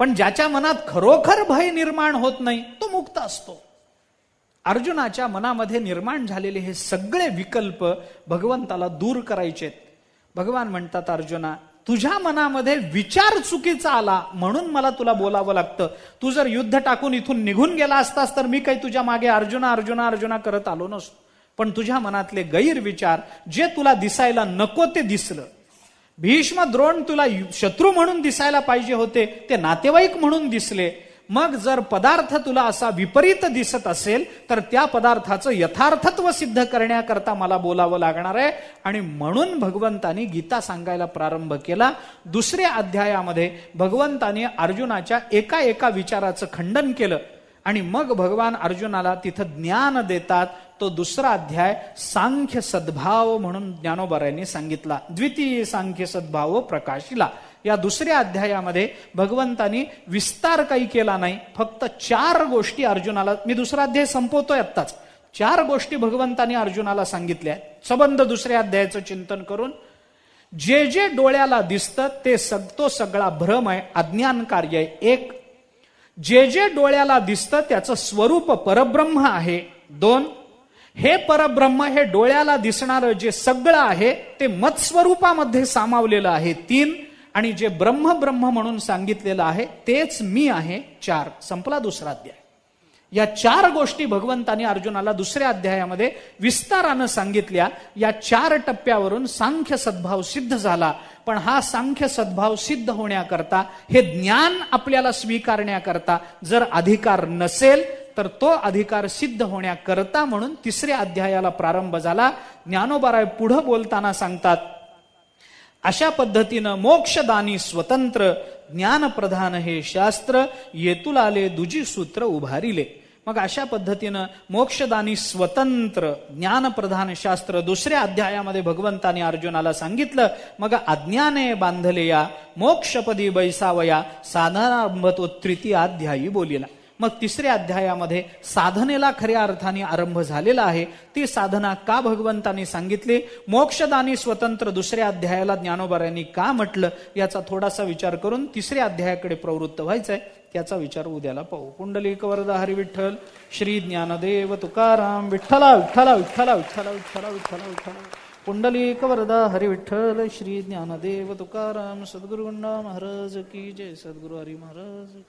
पण ज्याच्या मनात खरोखर भय निर्माण होत नाही तो मुक्त असतो. अर्जुनाच्या मनामध्ये निर्माण झालेले हे सगळे विकल्प भगवंताला दूर करायचेत. भगवान म्हणतात, अर्जुना तुझ्या मनामध्ये विचार चुकीचा आला म्हणून मला तुला बोलावं लागतं. तू जर युद्ध टाकून इथून निघून गेला असतास तर मी काही तुझ्या मागे अर्जुना अर्जुना अर्जुना करत आलो नसतो. पण तुझ्या मनातले गैरविचार, जे तुला दिसायला नको ते दिसलं. भीष्म द्रोण तुला शत्रू म्हणून दिसायला पाहिजे होते, ते नातेवाईक म्हणून दिसले. मग जर पदार्थ तुला असा विपरीत दिसत असेल तर त्या पदार्थाचं यथार्थत्व सिद्ध करण्याकरता मला बोलावं लागणार आहे. आणि म्हणून भगवंतानी गीता सांगायला प्रारंभ केला. दुसऱ्या अध्यायामध्ये भगवंतानी अर्जुनाच्या एका एका विचाराचं खंडन केलं आणि मग भगवान अर्जुनाला तिथं ज्ञान देतात. तो दुसरा अध्याय सांख्य सद्भाव म्हणून ज्ञानोबारायांनी सांगितला. द्वितीय सांख्य सद्भाव प्रकाशिला. या दुसऱ्या अध्यायामध्ये भगवंतानी विस्तार काही केला नाही, फक्त 4 गोष्टी अर्जुनाला, मी दुसरा अध्याय संपवतोय आत्ताच, 4 गोष्टी भगवंतानी अर्जुनाला सांगितल्या. संबंध दुसऱ्या अध्यायाचं चिंतन करून, जे जे डोळ्याला दिसतं ते तो सगळा भ्रम आहे, अज्ञान कार्य आहे. 1, जे जे डोळ्याला दिसतं त्याचं स्वरूप परब्रह्म आहे. 2, हे परब्रह्म हे डोळ्याला दिसणारं जे सगळं आहे ते मत्स्वरूपामध्ये सामावलेलं आहे. 3, आणि जे ब्रह्म ब्रह्म म्हणून सांगितलेलं आहे तेच मी आहे. 4, संपला दुसरा अध्याय. या 4 गोष्टी भगवंतानी अर्जुनाला दुसऱ्या अध्यायामध्ये विस्तारानं सांगितल्या. या 4 टप्प्यावरून सांख्य सद्भाव सिद्ध झाला. पण हा सांख्य सद्भाव सिद्ध होण्याकरता, हे ज्ञान आपल्याला स्वीकारण्याकरता जर अधिकार नसेल तर तो अधिकार सिद्ध होण्याकरता म्हणून तिसऱ्या अध्यायाला प्रारंभ झाला. ज्ञानोबाराय पुढे बोलताना सांगतात, अशा पद्धतीनं मोक्षदानी स्वतंत्र ज्ञानप्रधान हे शास्त्र, येतुलाले दुजी सूत्र उभारिले. मग अशा पद्धतीनं मोक्षदानी स्वतंत्र ज्ञानप्रधान शास्त्र दुसऱ्या अध्यायामध्ये भगवंताने अर्जुनाला सांगितलं. मग अज्ञाने बांधले या मोक्षपदी बैसावया साधनारंभ तो तृतीय अध्यायी बोलिला. मग तिसऱ्या अध्यायामध्ये साधनेला खऱ्या अर्थाने आरंभ झालेला आहे. ती साधना का भगवंतांनी सांगितली, मोक्षदानी स्वतंत्र दुसऱ्या अध्यायाला ज्ञानोबारायांनी का म्हटलं, याचा थोडासा विचार करून तिसऱ्या अध्यायाकडे प्रवृत्त व्हायचंय. त्याचा विचार उद्याला पाहू. पुंडलिक वरदा हरी विठ्ठल श्री ज्ञानदेव तुकाराम विठ्ठला विठ्ठला विठ्ठला विठ्ठला विठ्ठला विठ्ठला विठ्ठला. पुंडलिक वरदा हरी विठ्ठल श्री ज्ञानदेव तुकाराम. सद्गुरु महाराज की जय. सद्गुरु हरी महाराज.